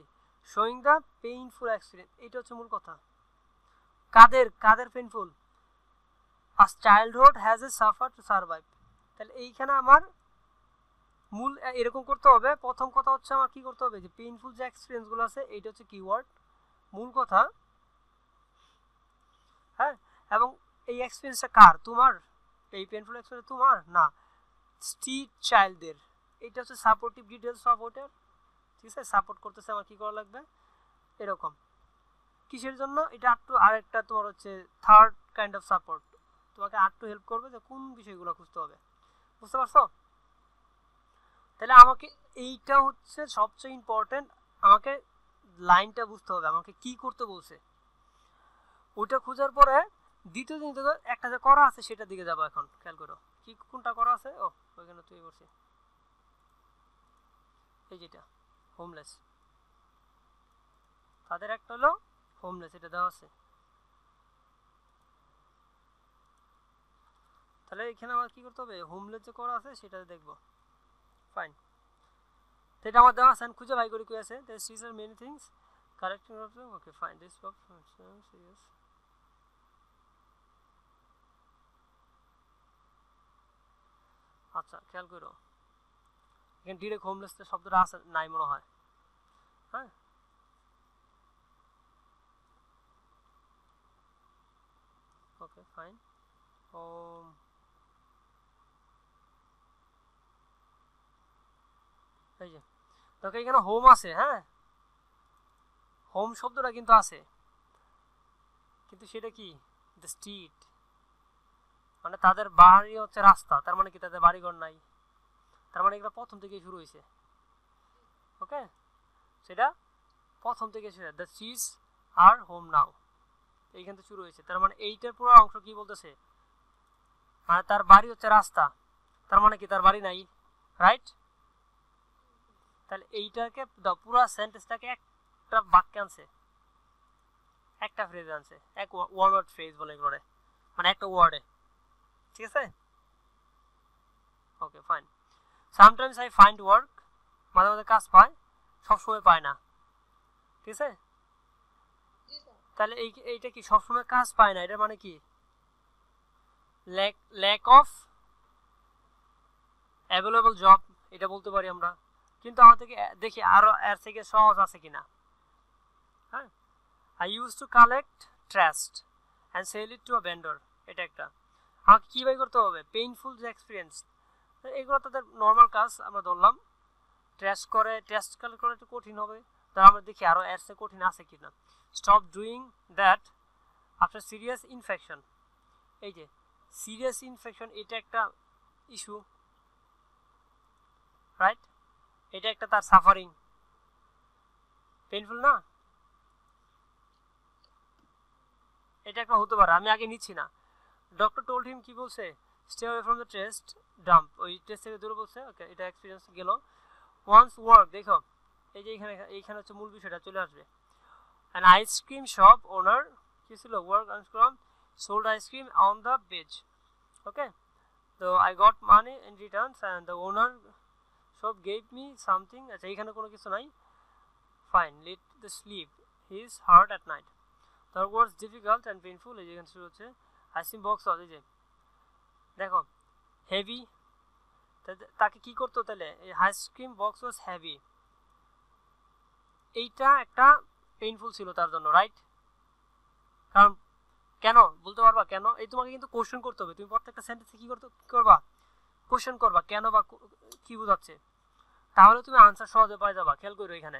শোয়িং দ্য পেইনফুল এক্সপিরিয়েন্স, এটা হচ্ছে মূল কথা। কাদের কাদের painful, as childhood has a suffer to survive, তাহলে এইখানে আমার মূল এরকম করতে হবে। প্রথম কথা হচ্ছে আমার কি করতে হবে, যে পেইনফুল যে এক্সপিরিয়েন্সগুলো আছে এইটা হচ্ছে কিওয়ার্ড, মূল কথা। হ্যাঁ এবং এই এক্সপিরিয়েন্সটা কার, তোমার, এই পেইনফুল এক্সপিরিয়েন্স তোমার না, স্ট্রিট চাইল্ডদের, এটা হচ্ছে সাপোর্টিভ ডিটেলস অফ ওটার, ঠিক আছে, সাপোর্ট করতেছে আমার কি করা লাগবে এরকম। কিসের জন্য এটা, আরেকটা তোমার হচ্ছে থার্ড কাইন্ড অফ সাপোর্ট, তোমাকে আরেকটু হেল্প করবে যে কোন বিষয়গুলো খুঁজতে হবে। বুঝতে পারছো? তাহলে আমাকে এইটা হচ্ছে সবচেয়ে ইম্পর্টেন্ট, আমাকে লাইনটা বুঝতে হবে আমাকে কি করতে বলছে, ওইটা খোঁজার পরে দ্বিতীয় জিনিস একটা যে করা আছে সেটার দিকে যাবো। এখন খেয়াল করো কি কোনটা করা আছে, ও ওইখানে তুই করছি, এই যেটা হোমলেস, তাদের একটা হলো হোমলেস, এটা দেওয়া আছে। তাহলে এখানে আমার কি করতে হবে, হোমলেস যে করা আছে সেটা দেখবো। ফাইন, তো এটা আমার দেওয়া আছে, খুঁজে বাই করে কি আছে, this are many things correcting of them, okay fine, this box serious. আচ্ছা খেয়াল করো, এখানে ডিরেক্ট হোমলেস শব্দটা আছে নাই মনে হয়, হ্যাঁ ওকে ফাইন। হোম, এই যে দেখো এখানে হোম আছে, হ্যাঁ হোম শব্দটা কিন্তু আছে, কিন্তু সেটা কি, দ্য স্ট্রিট, মানে তাদের বাড়ি হচ্ছে রাস্তা, তার মানে কি তাদের বাড়িঘর নাই, তার মানে এটা প্রথম থেকে শুরু হয়েছে। ওকে, সেটা প্রথম থেকে শুরু, the cheese are home now, এইখান থেকে শুরু হয়েছে, তার মানে এইটার পুরো অংশ কি বলতেছে, মানে তার বাড়ি হচ্ছে রাস্তা, তার মানে কি তার বাড়ি নাই, রাইট। তাহলে এইটাকে পুরো সেন্টেন্সটাকে একটা বাক্যে আনছে, একটা ফ্রেজ আনছে, এক ওয়ান ওয়ার্ড ফ্রেজ বলে এগুলোরে, মানে একটা ওয়ার্ডে, ঠিক আছে। Okay fine, sometimes I find work, মাঝে মাঝে কাজ পায়, সবসময় পায় না, ঠিক আছে। তাহলে এইটা কি সবসময় কাজ পায় না, এটা মানে কি ল্যাক অফ অ্যাভেলেবল জব, এটা বলতে পারি আমরা। কিন্তু আমার থেকে দেখি আরো এর থেকে সহজ আছে কিনা, হ্যাঁ, I use to collect trash and sell it to a vendor, এটা একটা। আমাকে কী বাই করতে হবে, পেইনফুল যে এক্সপিরিয়েন্স, এগুলো তাদের নর্মাল কাজ আমরা ধরলাম, ট্রাশ কালেক্ট করে একটু কঠিন হবে, তাহলে আমরা দেখি আরও এর চেয়ে কঠিন আছে কিনা। Stop doing that after serious infection, এই যে সিরিয়াস ইনফেকশন, এটা একটা ইস্যু, রাইট, এটা একটা তার সাফারিং, পেইনফুল না, এটা একটা হতে পারে, আমি আগে নিচ্ছি না। ডক্টর টোল্ড হিম, কি বলছে, stay away from the test dump, ওই টেস্ট থেকে দূরে বলছে, ওকে এটা এক্সপিরিয়েন্স গেল। ওয়ান্স ওয়ার্ক, দেখো এই যে এইখানে হচ্ছে মূল বিষয়টা চলে আসবে। অ্যান আইসক্রিম শপ ওনার, কি ছিল, work sold ice cream on the beach, okay, so I got money in returns and the owner shop gave me something, আচ্ছা এইখানে কোনো কিছু নাই, fine, let the sleep his heart at night, the was difficult and painful, এই যেখানে শুরু হচ্ছে আইসক্রিম বক্স, এই যে দেখো হেভি, তাকে কি করতো তাহলে, এই আইসক্রিম বক্স ওয়াজ হেভি, এইটা একটা পেইনফুল ছিল তার জন্য, রাইট। কারণ কেন বলতে পারবা, কেন, এই তোমাকে কিন্তু কোশ্চেন করতে হবে, তুমি প্রত্যেকটা সেন্টেন্সে কি করবা, কোশ্চেন করবা, কেন বা কি বোঝাচ্ছে, তাহলে তুমি আনসার সহজে পাই যাবা। খেয়াল করো এখানে,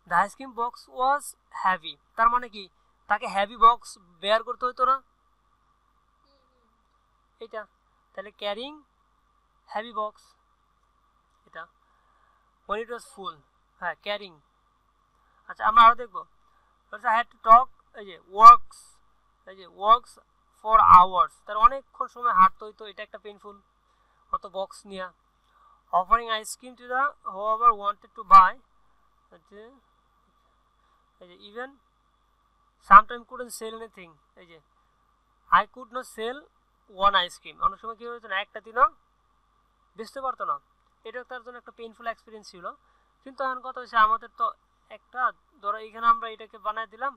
the ice cream box was heavy, তার মানে কি তাকে হেভি বক্স বেয়ার করতে হইতো না, এটা, তাহলে ক্যারিং হেভি বক্স, এটা when it was full, হ্যাঁ ক্যারিং। আচ্ছা আমরা আরো দেখবো, I had to talk, এই যে ওয়ার্কস ফর আওয়ার্স, তার অনেকক্ষণ সময় হাঁটতে হইতো, এটা একটা পেইনফুল, অত বক্স নিয়া। Offering ice cream to the whoever wanted to buy, এই যে even sometime couldn't sell anything, এই যে I could not sell one ice cream, অনেক সময় কি হতো না, একটা দিনও বেচতে পারতো না, এটা তার জন্য একটা পেইনফুল এক্সপিরিয়েন্স ছিল। কিন্তু এখন কথা হচ্ছে আমাদের তো একটা, ধরো এখানে আমরা এটাকে বানায় দিলাম,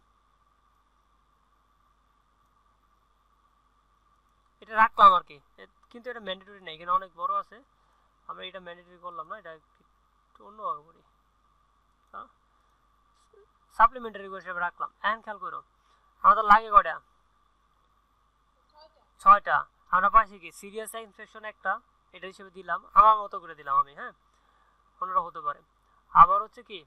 এটা রাখলাম আর কি, কিন্তু এটা ম্যান্ডেটরি নেই, এখানে অনেক বড় আছে, আমরা এটা ম্যান্ডেটরি করলাম না, এটা একটু অন্যভাবে করি, সাপ্লিমেন্টারি হিসেবে রাখলাম। এখন খেয়াল করো আমাদের লাগে কয়টা, 6টা, আমরা পাইছি কি সিরিয়াস ইনফেকশন একটা, এটা হিসেবে দিলাম, আমার মতো করে দিলাম আমি, হ্যাঁ অন্যরা হতে পারে। আবার হচ্ছে কি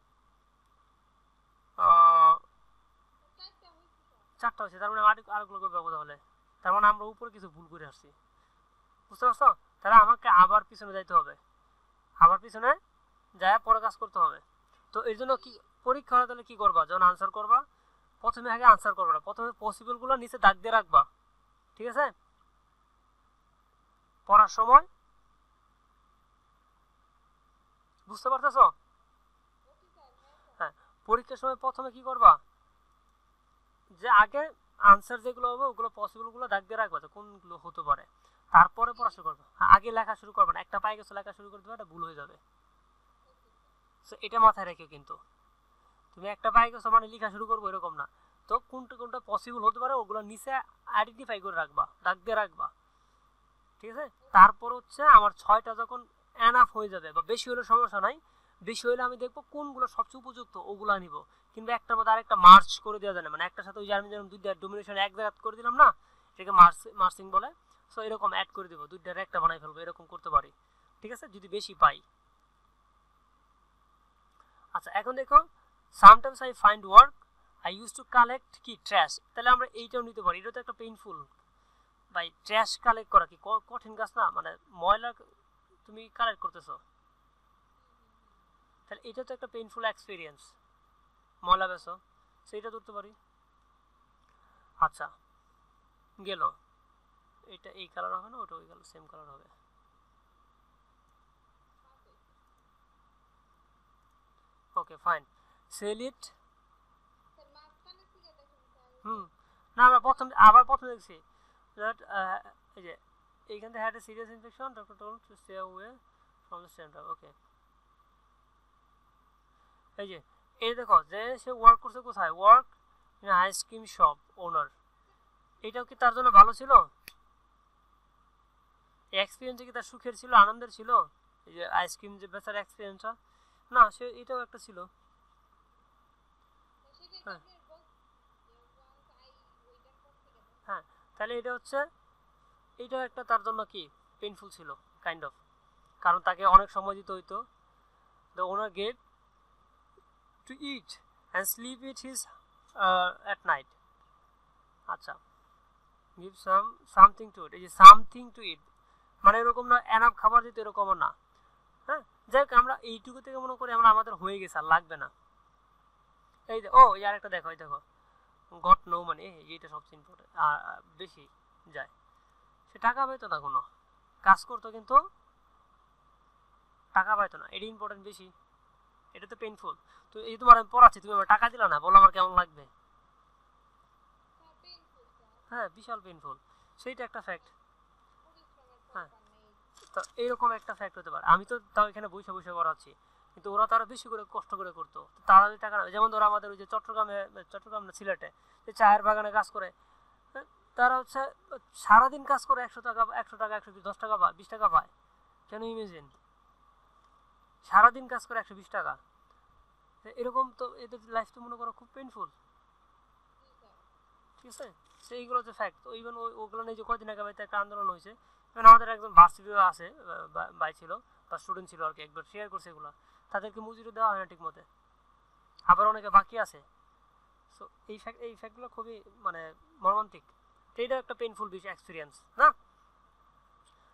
4টা হচ্ছে, তার মানে আরেকগুলো করবো, তাহলে তার মানে আমরা উপরে কিছু ভুল করে আসছি, বুঝতে পারছো, তাহলে আমাকে আবার পিছনে যাইতে হবে, আবার পিছনে যায় পরে কাজ করতে হবে। তো এর জন্য কি পরীক্ষা হলে তাহলে কি করবা, যখন আনসার করবা প্রথমে আগে আনসার করবা না, প্রথমে পসিবল গুলো নিচে দাগ দিয়ে রাখবা, ঠিক আছে, পড়ার সময়, বুঝতে পারতেছো, হ্যাঁ পরীক্ষার সময় প্রথমে কি করবা, যে আগে আনসার যেগুলো হবে ওগুলো পসিবলগুলো দাগ দিয়ে রাখবা, কোনগুলো হতে পারে, তারপরে পড়াশোনা করবা। আগে লেখা শুরু করবা না, একটা পাই গেছো লেখা শুরু করে দেবে, এটা ভুল হয়ে যাবে। সো এটা মাথায় রেখে, কিন্তু তুমি একটা পাই গেছো মানে লেখা শুরু করবো এরকম না। তো কোনটা কোনটা পসিবল হতে পারে ওগুলো নিচে আইডেন্টিফাই করে রাখবা, দাগ দিয়ে রাখবা, ঠিক আছে। তারপর হচ্ছে আমার 6টা যখন এনাফ হয়ে যাবে, বা বেশি হলে সমস্যা নাই, বেশি হলে আমি দেখবো কোনগুলো সবচেয়ে উপযুক্ত ওগুলা নিব। কিন্তু একটার মধ্যে আরেকটা মার্চ করে দেওয়া যায় না, মানে একটার সাথে ওই আমি যেরকম দুইটা ডোমিনেশন এক জায়গা করে দিলাম না, এটাকে মার্চিং বলে। সো এরকম অ্যাড করে দিব, দুইটার একটা বানাই ফেলবো, এরকম করতে পারি, ঠিক আছে, যদি বেশি পাই। আচ্ছা এখন দেখো, sometimes I find work I use to collect কি ট্র্যাশ, তাহলে আমরা এইটাও নিতে পারি। এটা তো একটা পেইনফুল ভাই, ট্র্যাশ কালেক্ট করা কি কঠিন কাজ না, মানে ময়লা তুমি কালেক্ট করতেছো, তাহলে এটা তো একটা পেইনফুল এক্সপিরিয়েন্স, ময়লা বেছো, সেইটা ধরতে পারি। আচ্ছা গেল, এটা এই কালার হবে না, ওটা ওই কালার সেম কালার হবে। Okay fine, sell it. না আমরা প্রথম দেখছি দ্যাট এই যে এইখান থেকে had a serious infection, doctor told to stay away from the centre. Okay, এই যে এই দেখো যে সে ওয়ার্ক করছে কোথায়, work in ice cream shop owner, এটাও কি তার জন্য ভালো ছিল? এই এক্সপিরিয়েন্সটা কি তার সুখের ছিল, আনন্দের ছিল, এই যে আইসক্রিম যে বেচার এক্সপিরিয়েন্সটা? না, সে এটাও একটা ছিল। হ্যাঁ হ্যাঁ, তাহলে এটা হচ্ছে, এইটাও একটা তার জন্য কি পেইনফুল ছিল কাইন্ড অফ, কারণ তাকে অনেক সময় দিতে হইতো। The owner get to it and slip it his at night. আচ্ছা, গিভ সামথিং টু ইট, এই যে সামথিং টু ইট মানে এরকম না এনাফ খাবার দিতে, এরকম না। হ্যাঁ, যাই হোক আমরা এইটুকু থেকে মনে করি আমরা আমাদের হয়ে গেছে আর লাগবে না। এই ও আর একটা দেখো, এই দেখো গট নো মানে এইটা সবচেয়ে ইম্পর্টেন্ট, বেশি যায়, সে টাকা পাইতো না, কোনো কাজ করতো কিন্তু টাকা পাইতো না, এটা ইম্পর্টেন্ট বেশি, এটা তো পেইনফুল। তো এই তোমার আমি পড়াচ্ছি, তুমি আমার টাকা দিলা না, বলো আমার কেমন লাগবে? হ্যাঁ বিশাল পেইনফুল, সেইটা একটা ফ্যাক্ট। হ্যাঁ, তো এইরকম একটা ফ্যাক্ট হতে পারে। আমি তো তাও এখানে বসে বসে করাচ্ছি, কিন্তু ওরা তারা বেশি করে কষ্ট করে করতো, তারা যদি টাকা না, যেমন ধরো আমাদের ওই যে চট্টগ্রাম না সিলেটে যে চায়ের বাগানে কাজ করে, তারা হচ্ছে সারাদিন কাজ করে 100 টাকা 110 টাকা পায়, 20 টাকা পায়। কেন ইমেজিন, সারাদিন কাজ করে 120 টাকা, এরকম তো এদের লাইফ তো মনে করো খুব পেইনফুল, ঠিক আছে। সেইগুলো হচ্ছে ফ্যাক্ট। তো ইভেন ওগুলো নিয়ে যে কয়দিন আগে একটা আন্দোলন হয়েছে, মানে আমাদের একজন ভার্সিটিও আছে, ভাই ছিল বা স্টুডেন্ট ছিল আর কি, একবার শেয়ার করছে এগুলো, তাদেরকে মজুরি দেওয়া হয় না ঠিক মতো, আবার অনেকে বাকি আছে। সো এই ফ্যাক্টগুলো খুবই মানে মর্মান্তিক, তো এইটা একটা পেইনফুল বিষয় এক্সপিরিয়েন্স না।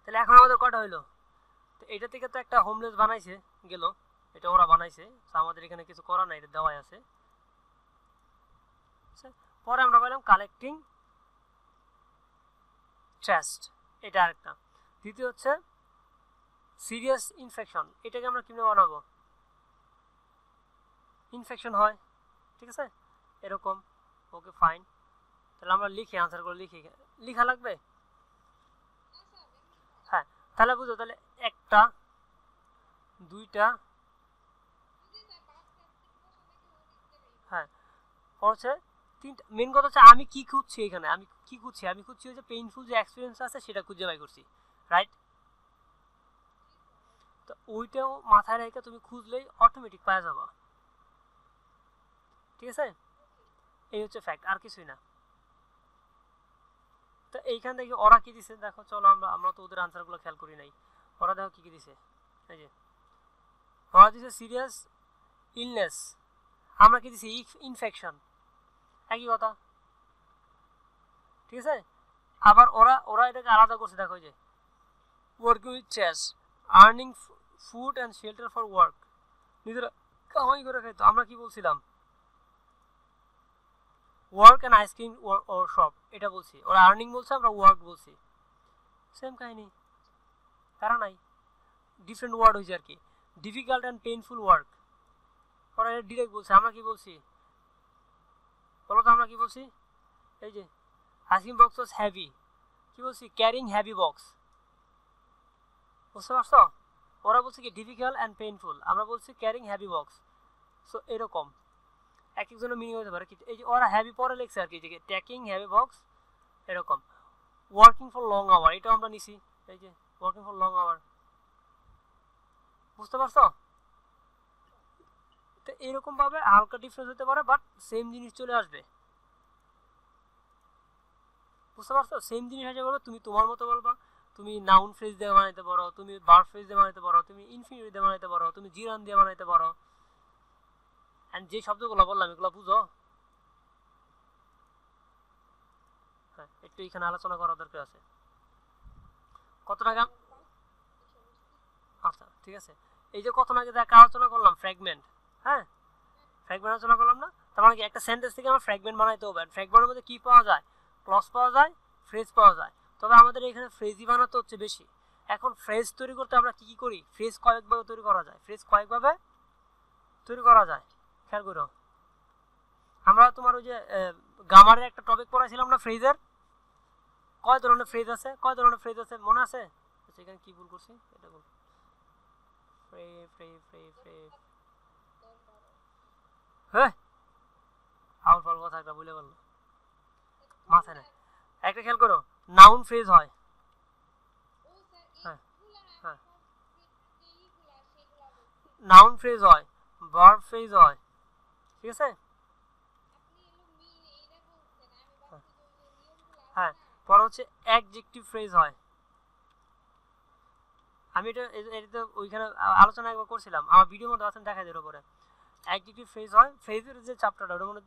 তাহলে এখন আমাদের কটা হইলো, তো এটা থেকে তো একটা হোমলেস বানাইছে গেল, এটা ওরা বানাইছে, তো আমাদের এখানে কিছু করার নাই, এটা দেওয়াই আছে। পরে আমরা পেলাম কালেক্টিং ট্রাস্ট, এটা আরেকটা। দ্বিতীয় হচ্ছে সিরিয়াস ইনফেকশন, এটাকে আমরা কিভাবে বানাবো, ইনফেকশন হয়, ঠিক আছে এরকম। ওকে ফাইন, তাহলে আমরা লিখি আনসারগুলো লিখা লাগবে। হ্যাঁ তাহলে বুঝো, তাহলে একটা দুইটা, হ্যাঁ হচ্ছে তিনটা। মেন কথা হচ্ছে আমি কি খুঁজছি এখানে, আমি খুঁজছি যে পেইনফুল যে এক্সপিরিয়েন্স আছে সেটা খুঁজে বাই করছি, রাইট। তো ওইটাও মাথায় রেখে তুমি খুঁজলেই অটোমেটিক পাওয়া যাবে, ঠিক আছে। এই হচ্ছে ফ্যাক্ট, আর কিছুই না। তো এইখান থেকে ওরা কি দিছে দেখো, চলো আমরা তো ওদের আনসারগুলো খেয়াল করি নাই, ওরা দেখো কি দিছে। এই যে ওরা দিছে সিরিয়াস ইলনেস, আমরা কি দিছি ইনফেকশন, একই কথা, ঠিক আছে। আবার ওরা এটাকে আলাদা করছে, দেখো যে working with trash, earning food and shelter for work, নিজেরা কামাই করে খাইতো। আমরা কি বলছিলাম, ওয়ার্ক অ্যান্ড আইসক্রিম শপ, এটা বলছি, ওরা আর্নিং বলছে, আমরা ওয়ার্ক বলছি, সেম কাহিনী, তারা নাই, ডিফারেন্ট ওয়ার্ড হয়েছে আর কি। ডিফিকাল্ট অ্যান্ড পেইনফুল ওয়ার্ক, ওরা ডিরেক্ট বলছে, আমরা কি বলছি বলো তো, আমরা কি বলছি? এই যে হাসিম বক্স ওয়াজ হেভি, কি বলছি? Carrying heavy box. বুঝতে পারছো? ওরা বলছে কি ডিফিকাল্ট অ্যান্ড পেইনফুল, আমরা বলছি ক্যারিং হেভি বক্স। সো এরকম এক একজনের মিনিং হতে পারে। এই যে ওরা হেভি পরে লিখছে আর কি, যে ট্যাকিং হেভি বক্স এরকম। ওয়ার্কিং ফর লং আওয়ার, এটাও আমরা নিছি, এই যে ওয়ার্কিং ফর লং আওয়ার। বুঝতে পারছো? তো এরকম ভাবে হালকা ডিফারেন্স হতে পারে, বাট সেম জিনিস চলে আসবে। বুঝতে পারছো? সেম জিনিস আসে বলবে, তুমি তোমার মতো বলবা, তুমি নাউন ফ্রেজ দিয়ে বানাইতে পারো, তুমি ভার্ব ফ্রেজ দিয়ে বানাইতে পারো, তুমি ইনফিনিটিভ দিয়ে বানাইতে পারো, তুমি জিরান দিয়ে বানাইতে পারো। এন্ড যে শব্দগুলো বললাম এগুলো বুঝো? হ্যাঁ, একটু এখানে আলোচনা করার দরকার আছে। কত টাকা? আচ্ছা ঠিক আছে। এই যে কত আগে দেখা আলোচনা করলাম ফ্র্যাগমেন্ট, হ্যাঁ ফ্র্যাগমেন্ট আলোচনা করলাম না? তার মানে কি একটা সেন্টেন্স থেকে আমরা ফ্র্যাগমেন্ট বানাইতে হবে। ফ্র্যাগমেন্টের মধ্যে কি পাওয়া যায়? ক্লজ পাওয়া যায়, ফ্রেজ পাওয়া যায়। তবে আমাদের এখানে ফ্রেজই বানাতে হচ্ছে বেশি। এখন ফ্রেজ তৈরি করতে আমরা কি কি করি? ফ্রেজ কয়েকভাবে তৈরি করা যায়, ফ্রেজ কয়েকভাবে তৈরি করা যায়, খেয়াল করো। আমরা তোমার ওই যে গ্রামারের একটা টপিক পড়াইছিলাম না, ফ্রেজের। কয় ধরনের ফ্রেজ আছে, কয় ধরনের ফ্রেজ আছে মনে আছে? এখানে কি ভুল করছি এটা বল। ফ্রে ফ্রে ফ্রে ফ্রে হ্যাঁ, আউল ফাউল কথা একটা ভুলে বললো, মাথায় নেই। একটা খেয়াল করো, নাউন ফ্রেজ হয়। হ্যাঁ হ্যাঁ, নাউন ফ্রেজ হয়, ভার্ব ফ্রেজ হয়, ঠিক আছে? হ্যাঁ, পরে হচ্ছে অ্যাডজেক্টিভ ফ্রেজ হয়। আমি এটা ওইখানে আলোচনা একবার করছিলাম, আমার ভিডিওর মধ্যে আছেন, দেখা যায় এর উপরে। অ্যাডজেক্টিভ ফ্রেজ হয়, ফ্রেজের যে চ্যাপ্টারটা ওটার মধ্যে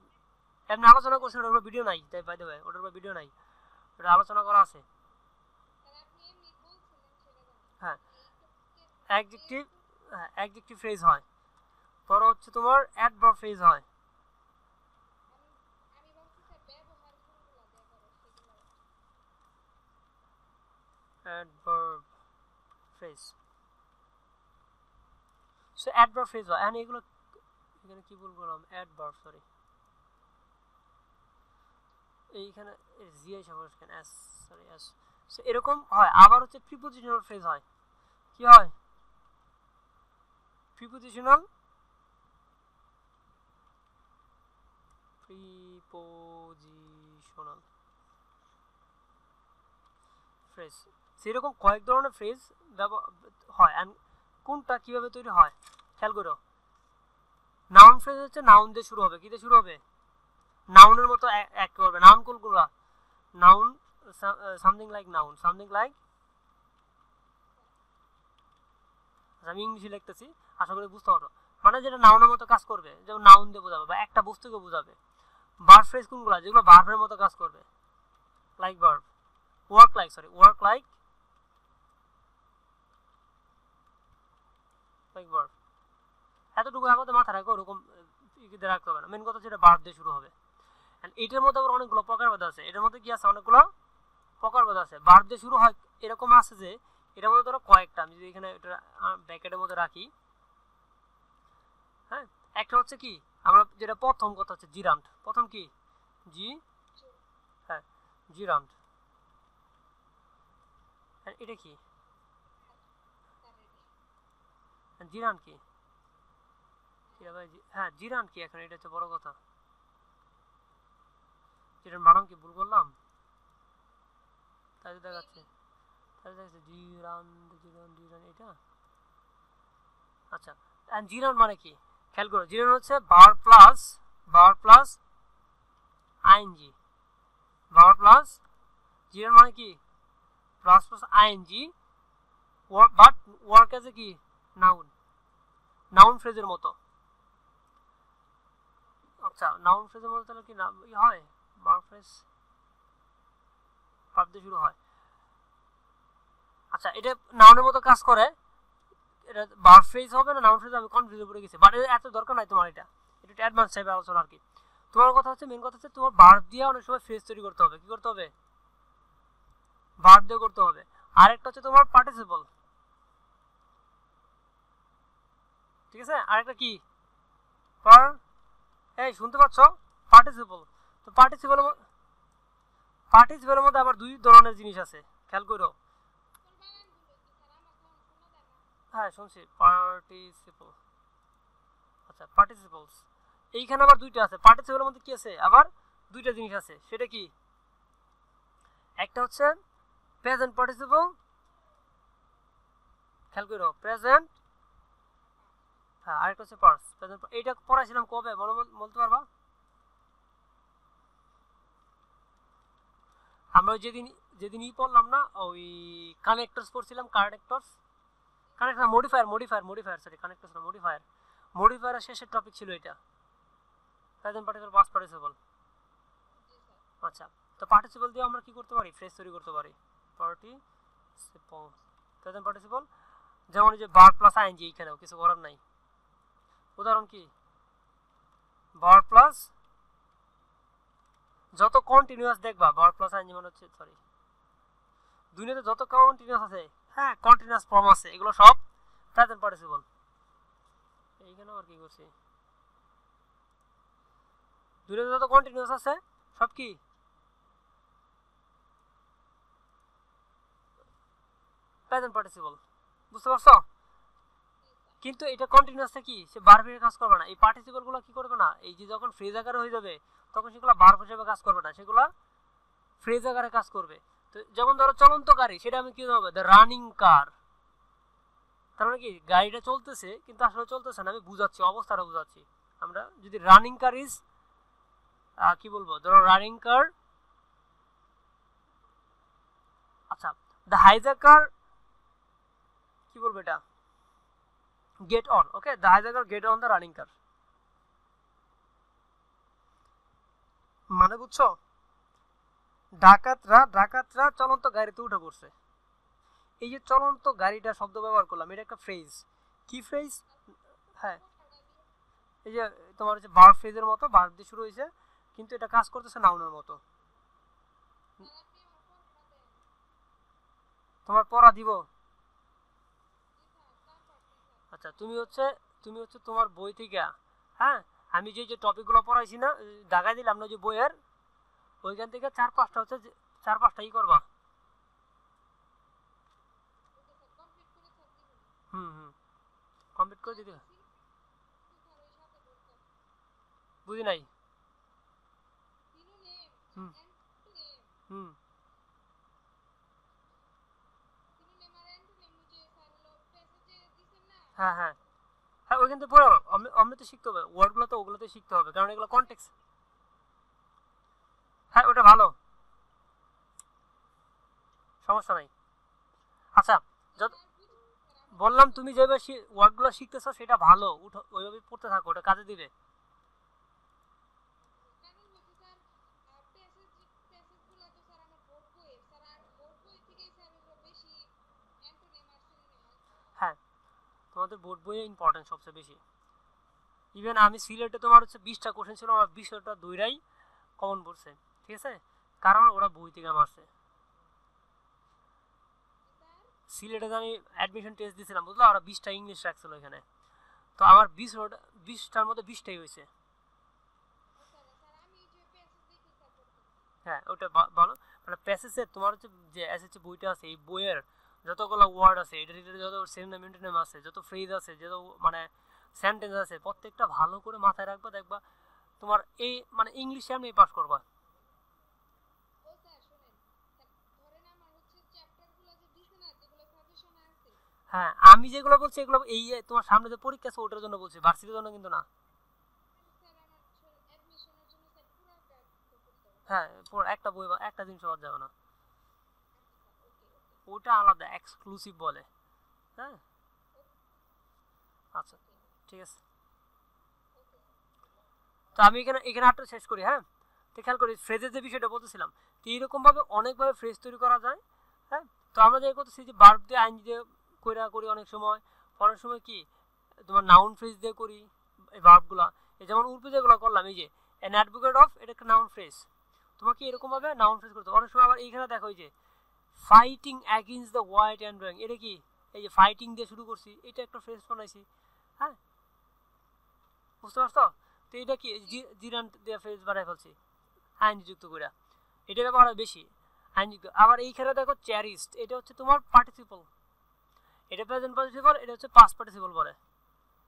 এমনি আলোচনা করছিলাম, ওটার ভিডিও নাই, তাই বাই দ্য ওয়ে ওটার উপর ভিডিও নাই, ওটা আলোচনা করা আছে। হ্যাঁ, অ্যাডজেক্টিভ, হ্যাঁ অ্যাডজেক্টিভ ফ্রেজ হয়। পরে হচ্ছে তোমার অ্যাডভার্ব ফ্রেজ হয়। Adverb phrase, so adverb phrase হয়। এন্ড এগুলো এখানে কি ভুল করলাম, অ্যাডভার্ব, সরি এইখানে জিআই সবস কেন এস, সরি এস। সো এরকম হয়। আবার হচ্ছে প্রিপোজিশনাল ফ্রেজ হয়। কি হয়? প্রিপোজিশনাল ফ্রেজ, সেরকম কয়েক ধরনের ফ্রেজ হয়। এন্ড কোনটা কিভাবে তৈরি হয় খেয়াল করো। নাউন ফ্রেজ হচ্ছে নাউন দিয়ে শুরু হবে, কি দিয়ে শুরু হবে? নাউনের মতো অ্যাক্ট করবে। নাউন কোনগুলো? Noun something like, noun something like, আমি ইংলিশে লিখতেছি, আশা করি বুঝতে পারো। মানে যেটা নাউনের মতো কাজ করবে, যেমন নাউন দিয়ে বোঝাবে বা একটা বস্তুকে বোঝাবে। ভার্ব ফ্রেজ কোনগুলো? যেগুলো ভার্বের মতো কাজ করবে, like verb, work like, sorry work like, like verb. এতটুকু আমাদের মাথায় রাখো, ওরকম ইতে রাখতে হবে না। মেন কথা যেটা ভার্ব দিয়ে শুরু হবে। এটার মধ্যে আবার অনেকগুলো প্রকারভেদ আছে। এটার মধ্যে কি আছে? অনেকগুলো প্রকারভেদ আছে। ভার্ব দিয়ে শুরু হয় এরকম আছে যে এটার মধ্যে ধরো কয়েকটা, আমি যদি এখানে এটা ব্র্যাকেটের মধ্যে রাখি, হ্যাঁ একটা হচ্ছে কি, আমরা যেটা প্রথম কথা হচ্ছে জিরান্ট। প্রথম কি? জি, হ্যাঁ জিরান্ট। এটা কি? জিরান্ট কি? হ্যাঁ জিরান্ট কি এখন? এটা হচ্ছে বড় কথা। যেটার বানাম কি ভুল করলাম? তাই দেখাচ্ছে, তাই দেখাচ্ছে জিরান্ট, জিরান্ট, জিরান্ট এটা। আচ্ছা, জিরান্ট মানে কি খেয়াল করো। জিরান্ট হচ্ছে verb plus ING. Verb plus gerund মানে কি? Plus ING, but work as a কি? নাউন, নাউন ফ্রেজের মতো। আচ্ছা, নাউন ফ্রেজের মতো তাহলে কি হয়? ভার্ব ফ্রেজ ভার্ব দিয়ে শুরু হয়। আচ্ছা, এটা নাউনের মতো কাজ করে, এটা ভার্ব ফ্রেজ হবে না নাউন ফ্রেজ? আমি কনফিউজে পড়ে গেছি, বাট এত দরকার নাই তোমার। এটা একটু অ্যাডভান্স টাইপের আলোচনা আর কি। তোমার কথা হচ্ছে, মেন কথা হচ্ছে তোমার ভার্ব দিয়ে অনেক সময় ফ্রেজ তৈরি করতে হবে। কি করতে হবে? ভার্ব দিয়ে করতে হবে। আর একটা হচ্ছে তোমার পার্টিসিপল, ঠিক আছে? আরেকটা কি? পার, এই শুনতে পাচ্ছ? পার্টিসিপল। তো পার্টিসিপলের মধ্যে আবার দুই ধরনের জিনিস আছে, খেয়াল করো। হ্যাঁ শুনছি পার্টিসিপল। আচ্ছা পার্টিসিপলস, এইখানে আবার দুইটা আছে। পার্টিসিপলের মধ্যে কি আছে? আবার দুইটা জিনিস আছে। সেটা কি? একটা হচ্ছে প্রেজেন্ট পার্টিসিপল, খেয়াল করো, প্রেজেন্ট। হ্যাঁ, আরেকটা হচ্ছে পাস্ট প্রেজেন্ট। এইটা পড়াইছিলাম কবে বলতে পারবা? আমরা যেদিন যেদিনই পড়লাম না, ওই কানেক্টরস পড়ছিলাম। কানেক্টর সরি, কানেক্টরস না, মডিফায়ারের শেষের টপিক ছিল এটা, প্রেজেন্ট পার্টিসিপল, পাস্ট পার্টিসিপল। আচ্ছা, তো পার্টিসিপল দিয়ে আমরা কি করতে পারি? ফ্রেজ তৈরি করতে পারি। পার্টিসিপল, প্রেজেন্ট পার্টিসিপল, যেমন এই যে ভার্ব প্লাস আইএনজি, এইখানেও কিছু করার নাই। উদাহরণ কি? ভার্ব প্লাস, যত কন্টিনিউয়াস দেখবা ভার্ব প্লাস আইএনজি মানে হচ্ছে, সরি, দুনিয়াতে যত কন্টিনিউয়াস আছে, হ্যাঁ কন্টিনিউয়াস ফর্ম আছে, এগুলো সব প্রেজেন্ট পার্টিসিপল। এইখানে আবার কি করছি? দুনিয়াতে যত কন্টিনিউয়াস আছে সব কি প্রেজেন্ট পার্টিসিপল। বুঝতে পারছো? কিন্তু এটা কন্টিনিউয়াসটা কি, সে ভার্বের কাজ করবে না। এই পার্টিসিপলগুলো কি করবে না, এই যে যখন ফ্রেজ আকারে হয়ে যাবে তখন সেগুলো ভার্ব হিসেবে কাজ করবে না, সেগুলো ফ্রেজ আকারে কাজ করবে। তো যেমন ধরো চলন্ত গাড়ি, সেটা আমি কি হবে? দ্য রানিং কার। তার মানে কি, গাড়িটা চলতেছে কিন্তু আসলে চলতেছে না, আমি বুঝাচ্ছি, অবস্থাটা বুঝাচ্ছি। আমরা যদি রানিং কার ইজ, কি বলবো, ধরো রানিং কার, আচ্ছা দ্য হাইজ্যাকার, কি বলবো এটা, get on, okay, the hijacker get on the running car. মানে বুঝছো? ডাকাতরা চলন্ত গাড়িতে উঠে পড়ছে। এই যে চলন্ত গাড়িটা শব্দ ব্যবহার করলাম, এটা একটা ফ্রেজ। কি ফ্রেজ? হ্যাঁ, এই যে তোমার হচ্ছে ভার্ব ফ্রেজের মতো, ভার্ব দিয়ে শুরু হয়েছে কিন্তু এটা কাজ করতেছে নাউনের মতো। তোমার পড়া দিব? আচ্ছা, তুমি হচ্ছে তোমার বই থেকে, হ্যাঁ, আমি যে টপিকগুলো পড়াইছি না, দাগাই দিলাম না যে বইয়ের, ওইখান থেকে 4-5টা হচ্ছে, 4-5টাই করবা। কমপ্লিট করে দিতে। বুঝি নাই। হুম হুম হ্যাঁ হ্যাঁ হ্যাঁ, ওইখান থেকে পড়ো। আমরা তো শিখতে হবে ওয়ার্ডগুলো, তো ওগুলোতে শিখতে হবে, কারণ এগুলো কনটেক্সট। হ্যাঁ, ওটা ভালো, সমস্যা নাই। আচ্ছা, যত বললাম, তুমি যেভাবে ওয়ার্ডগুলো শিখতেছো সেটা ভালো, উঠো ওইভাবে পড়তে থাকো, ওটা কাজে দিবে। হ্যাঁ, তোমাদের বোর্ড বইয়ে ইম্পর্টেন্ট সবচেয়ে বেশি। ইভেন আমি সিলেটে তোমার হচ্ছে 20টা কোশ্চেন ছিল, আমার 20টা দুইটাই কমন পড়ছে, ঠিক আছে, কারণ ওরা বই থেকে মারছে। সিলেটে আমি অ্যাডমিশন টেস্ট দিয়েছিলাম, বুঝলো, ওরা 20টা ইংলিশ রাখছিল এখানে, তো আমার 20টার মধ্যে 20টাই হয়েছে। হ্যাঁ, ওটা ভালো। মানে প্যাসেজের তোমার হচ্ছে যে এসএসসি বইটা আছে, এই বইয়ের যতগুলো ওয়ার্ড আছে, এটা যত সিনোনিম অ্যান্টোনিম আছে, যত ফ্রেজ আছে, যত মানে সেন্টেন্স আছে, প্রত্যেকটা ভালো করে মাথায় রাখবা, দেখবা তোমার এই মানে ইংলিশে আমি পাস করবা। হ্যাঁ, আমি যেগুলো বলছি এগুলো এই তোমার সামনে যে পরীক্ষা আছে ওটার জন্য বলছি, ভার্সিটির জন্য কিন্তু না। হ্যাঁ, একটা বই বা একটা জিনিস বাদ যাবে না, ওটা আলাদা এক্সক্লুসিভ বলে। হ্যাঁ, আচ্ছা, ঠিক আছে। তো আমি এখানে আটটা শেষ করি। হ্যাঁ, তো খেয়াল করি ফ্রেজের যে বিষয়টা বলতেছিলাম, তো এইরকমভাবে অনেকভাবে ফ্রেজ তৈরি করা যায়। হ্যাঁ, তো আমরা যে করতেছি যে ভার্ব দিয়ে আইন দিয়ে করি অনেক সময় কি তোমার নাউন ফ্রেজ দিয়ে করি এই ভার্বগুলা। এই যেমন উর্দু যেগুলো করলাম, এই যে অ্যান অ্যাডভোকেট অফ, এটা একটা নাউন ফ্রেজ। তোমাকে এরকমভাবে নাউন ফ্রেজ করতে অনেক সময়। আবার এইখানে দেখো, এই যে fighting against the white and black, এটা কি, এই যে ফাইটিং দিয়ে শুরু করছি, এটা একটা ফ্রেজ বানাইছি। হ্যাঁ, বুঝতে পারছো? তো এটা কি জিরান দিয়ে ফেজ বানাই ফেলছি আইনজি যুক্ত করে, এটা ব্যবহার হয় বেশি আইনজি। আবার এইখানে দেখো চেরিস্ট, এটা হচ্ছে তোমার পার্টিসিপল, এটা প্রেজেন্ট পার্টিসিপল, এটা হচ্ছে পাস্ট পার্টিসিপল বলে।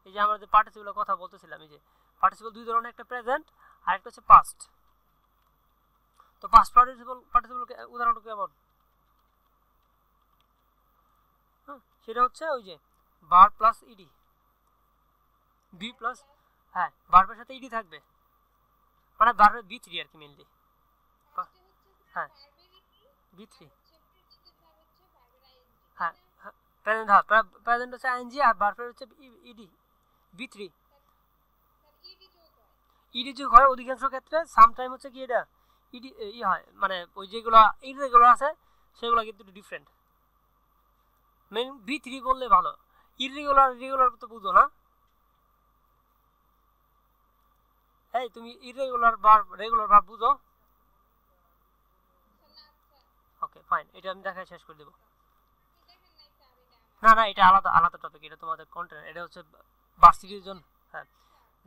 এই যে আমরা যে পার্টিসিপলের কথা বলতেছিলাম, এই যে পার্টিসিপল দুই ধরনের, একটা প্রেজেন্ট আর একটা হচ্ছে পাস্ট। তো পাস্ট পার্টিসিপল উদাহরণটা কেমন? সেটা হচ্ছে ওই যে verb plus ED, B plus, হ্যাঁ ভার্বের সাথে ইডি থাকবে, মানে ভার্বের বি3 আর কি মেইনলি। হ্যাঁ বি3, হ্যাঁ প্রেজেন্ট, হ্যাঁ প্রেজেন্ট হচ্ছে আইএনজি আর ভার্বের হচ্ছে ইডি বি3। ইডি যোগ হয় অধিকাংশ ক্ষেত্রে, সামটাইম হচ্ছে কি এটা ইডি ই হয়, মানে ওই যেগুলো ইরেগুলার আছে সেগুলো কিন্তু ডিফারেন্ট। মেন বি3 বললে ভালো, ইরেগুলার রেগুলার তো বুঝো না। এই তুমি ইরেগুলার ভার্ব রেগুলার ভার্ব বুঝো? ওকে ফাইন, এটা আমি দেখাই শেষ করে দেব। না না, এটা আলাদা আলাদা টপিক, এটা তোমাদের কন্টেন্ট, এটা হচ্ছে ভার্সিটির জন্য। হ্যাঁ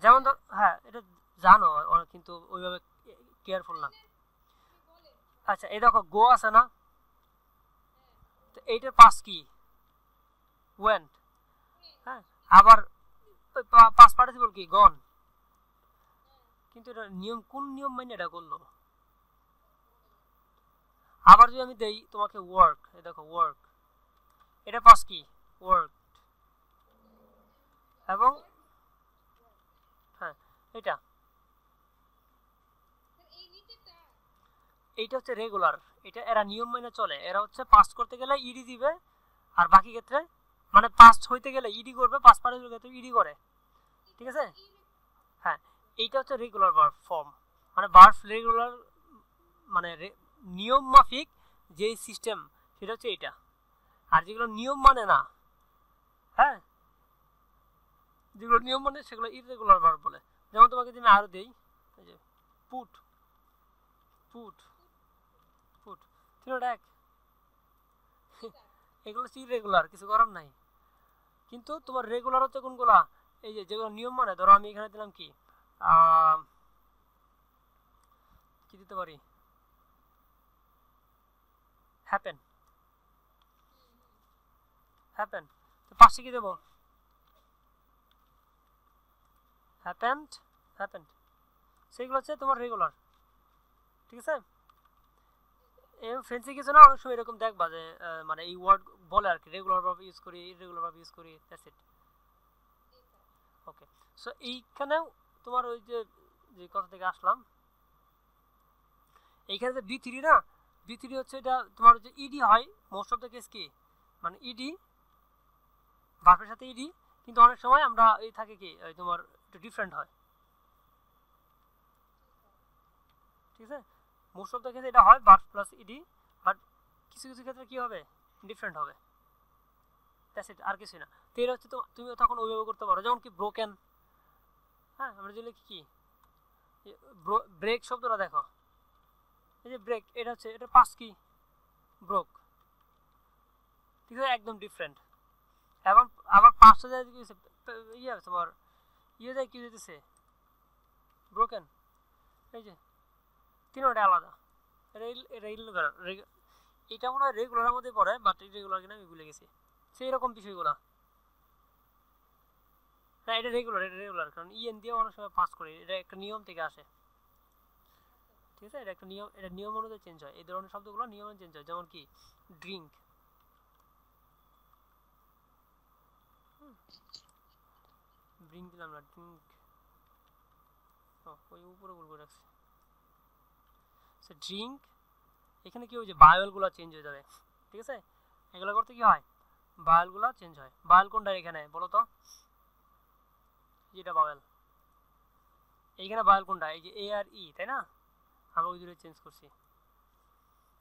যেমন ধর, হ্যাঁ এটা জানো কিন্তু ওইভাবে কেয়ারফুল না। আচ্ছা এই দেখো গো আছে না, তো এইটার পাস কি ওয়েন্ট, হ্যাঁ আবার পাস পার্টিসিপল কি গন, কিন্তু এটা নিয়ম কোন নিয়ম মানে এটা করলো। আবার যদি আমি দেই তোমাকে ওয়ার্ক, এই দেখো ওয়ার্ক, এটা পাস কি ওয়ার্ক, এবং হ্যাঁ এটা এইটা হচ্ছে রেগুলার, এটা এরা নিয়ম মেনে চলে, এরা হচ্ছে পাস করতে গেলে ইডি দিবে, আর বাকি ক্ষেত্রে মানে পাস হইতে গেলে ইডি করবে, পাস পার্টিসিপল ক্ষেত্রে ইডি করে, ঠিক আছে। হ্যাঁ এইটা হচ্ছে রেগুলার ভার্ব ফর্ম, মানে ভার্ব রেগুলার মানে নিয়ম মাফিক যে সিস্টেম সেটা হচ্ছে এটা। আর যেগুলো নিয়ম মানে না, হ্যাঁ যেগুলো নিয়ম মানে সেগুলো ইরেগুলার ভার্ব বলে। যেমন তোমাকে যদি আমি আরো দেই, এই যে পুট পুট পুট, তিনটা এক, এগুলো হচ্ছে ইরেগুলার, কিছু করার নাই। কিন্তু তোমার রেগুলার হচ্ছে কোনগুলা, এই যে যেগুলো নিয়ম মানে, ধরো আমি এখানে দিলাম কি কি দিতে পারি, হ্যাপেন, হ্যাপেন, তো পাশে কি দেবো, হ্যাপেন্ড, হ্যাপেন্ড, সেগুলো হচ্ছে তোমার রেগুলার, ঠিক আছে। এরকম ফেন্সি কিছু না, অনেক সময় এরকম দেখবা যে মানে এই ওয়ার্ড বলে আর কি, রেগুলার ভাবে ইউজ করি, ইরেগুলার ভাবে ইউজ করি, দ্যাটস ইট। ওকে সো এইখানেও তোমার ওই যে যে কথা থেকে আসলাম, এইখানে যে বি3 না, বি3 হচ্ছে এটা তোমার যে ইডি হয় মোস্ট অফ দ্য কেস কি, মানে ইডি ভার্বের সাথে ইডি, কিন্তু অনেক সময় আমরা এই থাকে কি তোমার একটু ডিফারেন্ট হয়, ঠিক আছে। মোস্ট অফ দ্য কেস এটা হয় ভার্ব প্লাস ইডি, বাট কিছু কিছু ক্ষেত্রে কি হবে ডিফারেন্ট হবে, দ্যাটস ইট, আর কিছু না। তো এটা হচ্ছে তো তুমি তখন ওইভাবে করতে পারো, যেমন কি ব্রোকেন, হ্যাঁ আমরা যদি কি ব্রেক শব্দটা দেখো, এই যে ব্রেক, এটা হচ্ছে এটা পাস কি ব্রোক, ঠিক আছে একদম ডিফারেন্ট। এবং আবার পাঁচটা যায় কি ইয়ে তোমার ইয়ে যায় কি যেতেছে ব্রোকেন, এই যে তিনটা আলাদা, এটা মনে হয় রেগুলারের মধ্যে পড়ে, বাট ইরেগুলার কিনা আমি ভুলে গেছি, সেই রকম বিষয়গুলো না, এটা রেগুলার, এটা রেগুলার, কারণ ইএন দিয়ে অনেক সময় পাস করি, এটা একটা নিয়ম থেকে আসে, ঠিক আছে। এটা একটা নিয়ম, এটা নিয়ম অনুযায়ী চেঞ্জ হয়, এই ধরনের শব্দগুলো নিয়ম অনুযায়ী চেঞ্জ হয়, যেমন কি ড্রিঙ্ক, ড্রিঙ্ক দিলাম না, ড্রিঙ্ক ওই উপরে ভুল করে রাখছি, সো ড্রিঙ্ক, এখানে কি হয়েছে বায়োলগুলো চেঞ্জ হয়ে যাবে, ঠিক আছে। এগুলো করতে কি হয় বায়োলগুলো চেঞ্জ হয়, বায়োল কোনটা এখানে বলো তো, যেটা বায়োল এইখানে বায়োল কোনটা, এই যে এ আর ই, তাই না, আমরা ওই দূরে চেঞ্জ করছি,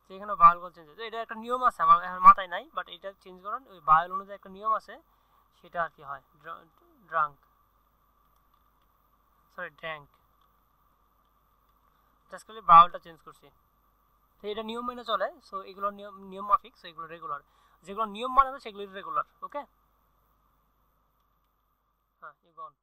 তো এখানে বায়োলগুলো চেঞ্জ হয়, এটা একটা নিয়ম আছে, আমার এখন মাথায় নাই, বাট এটা চেঞ্জ করার ওই বায়োল অনুযায়ী একটা নিয়ম আছে, সেটা আর কি হয় ড্রাঙ্ক, সরি ড্র্যাঙ্ক, জাস্ট খালি বায়োলটা চেঞ্জ করছি, তো এটা নিয়ম মেনে চলে, সো এগুলো নিয়ম মাফিক, সো এগুলো রেগুলার, যেগুলো নিয়ম মানে না সেগুলো রেগুলার, ওকে। হ্যাঁ ইউ গন।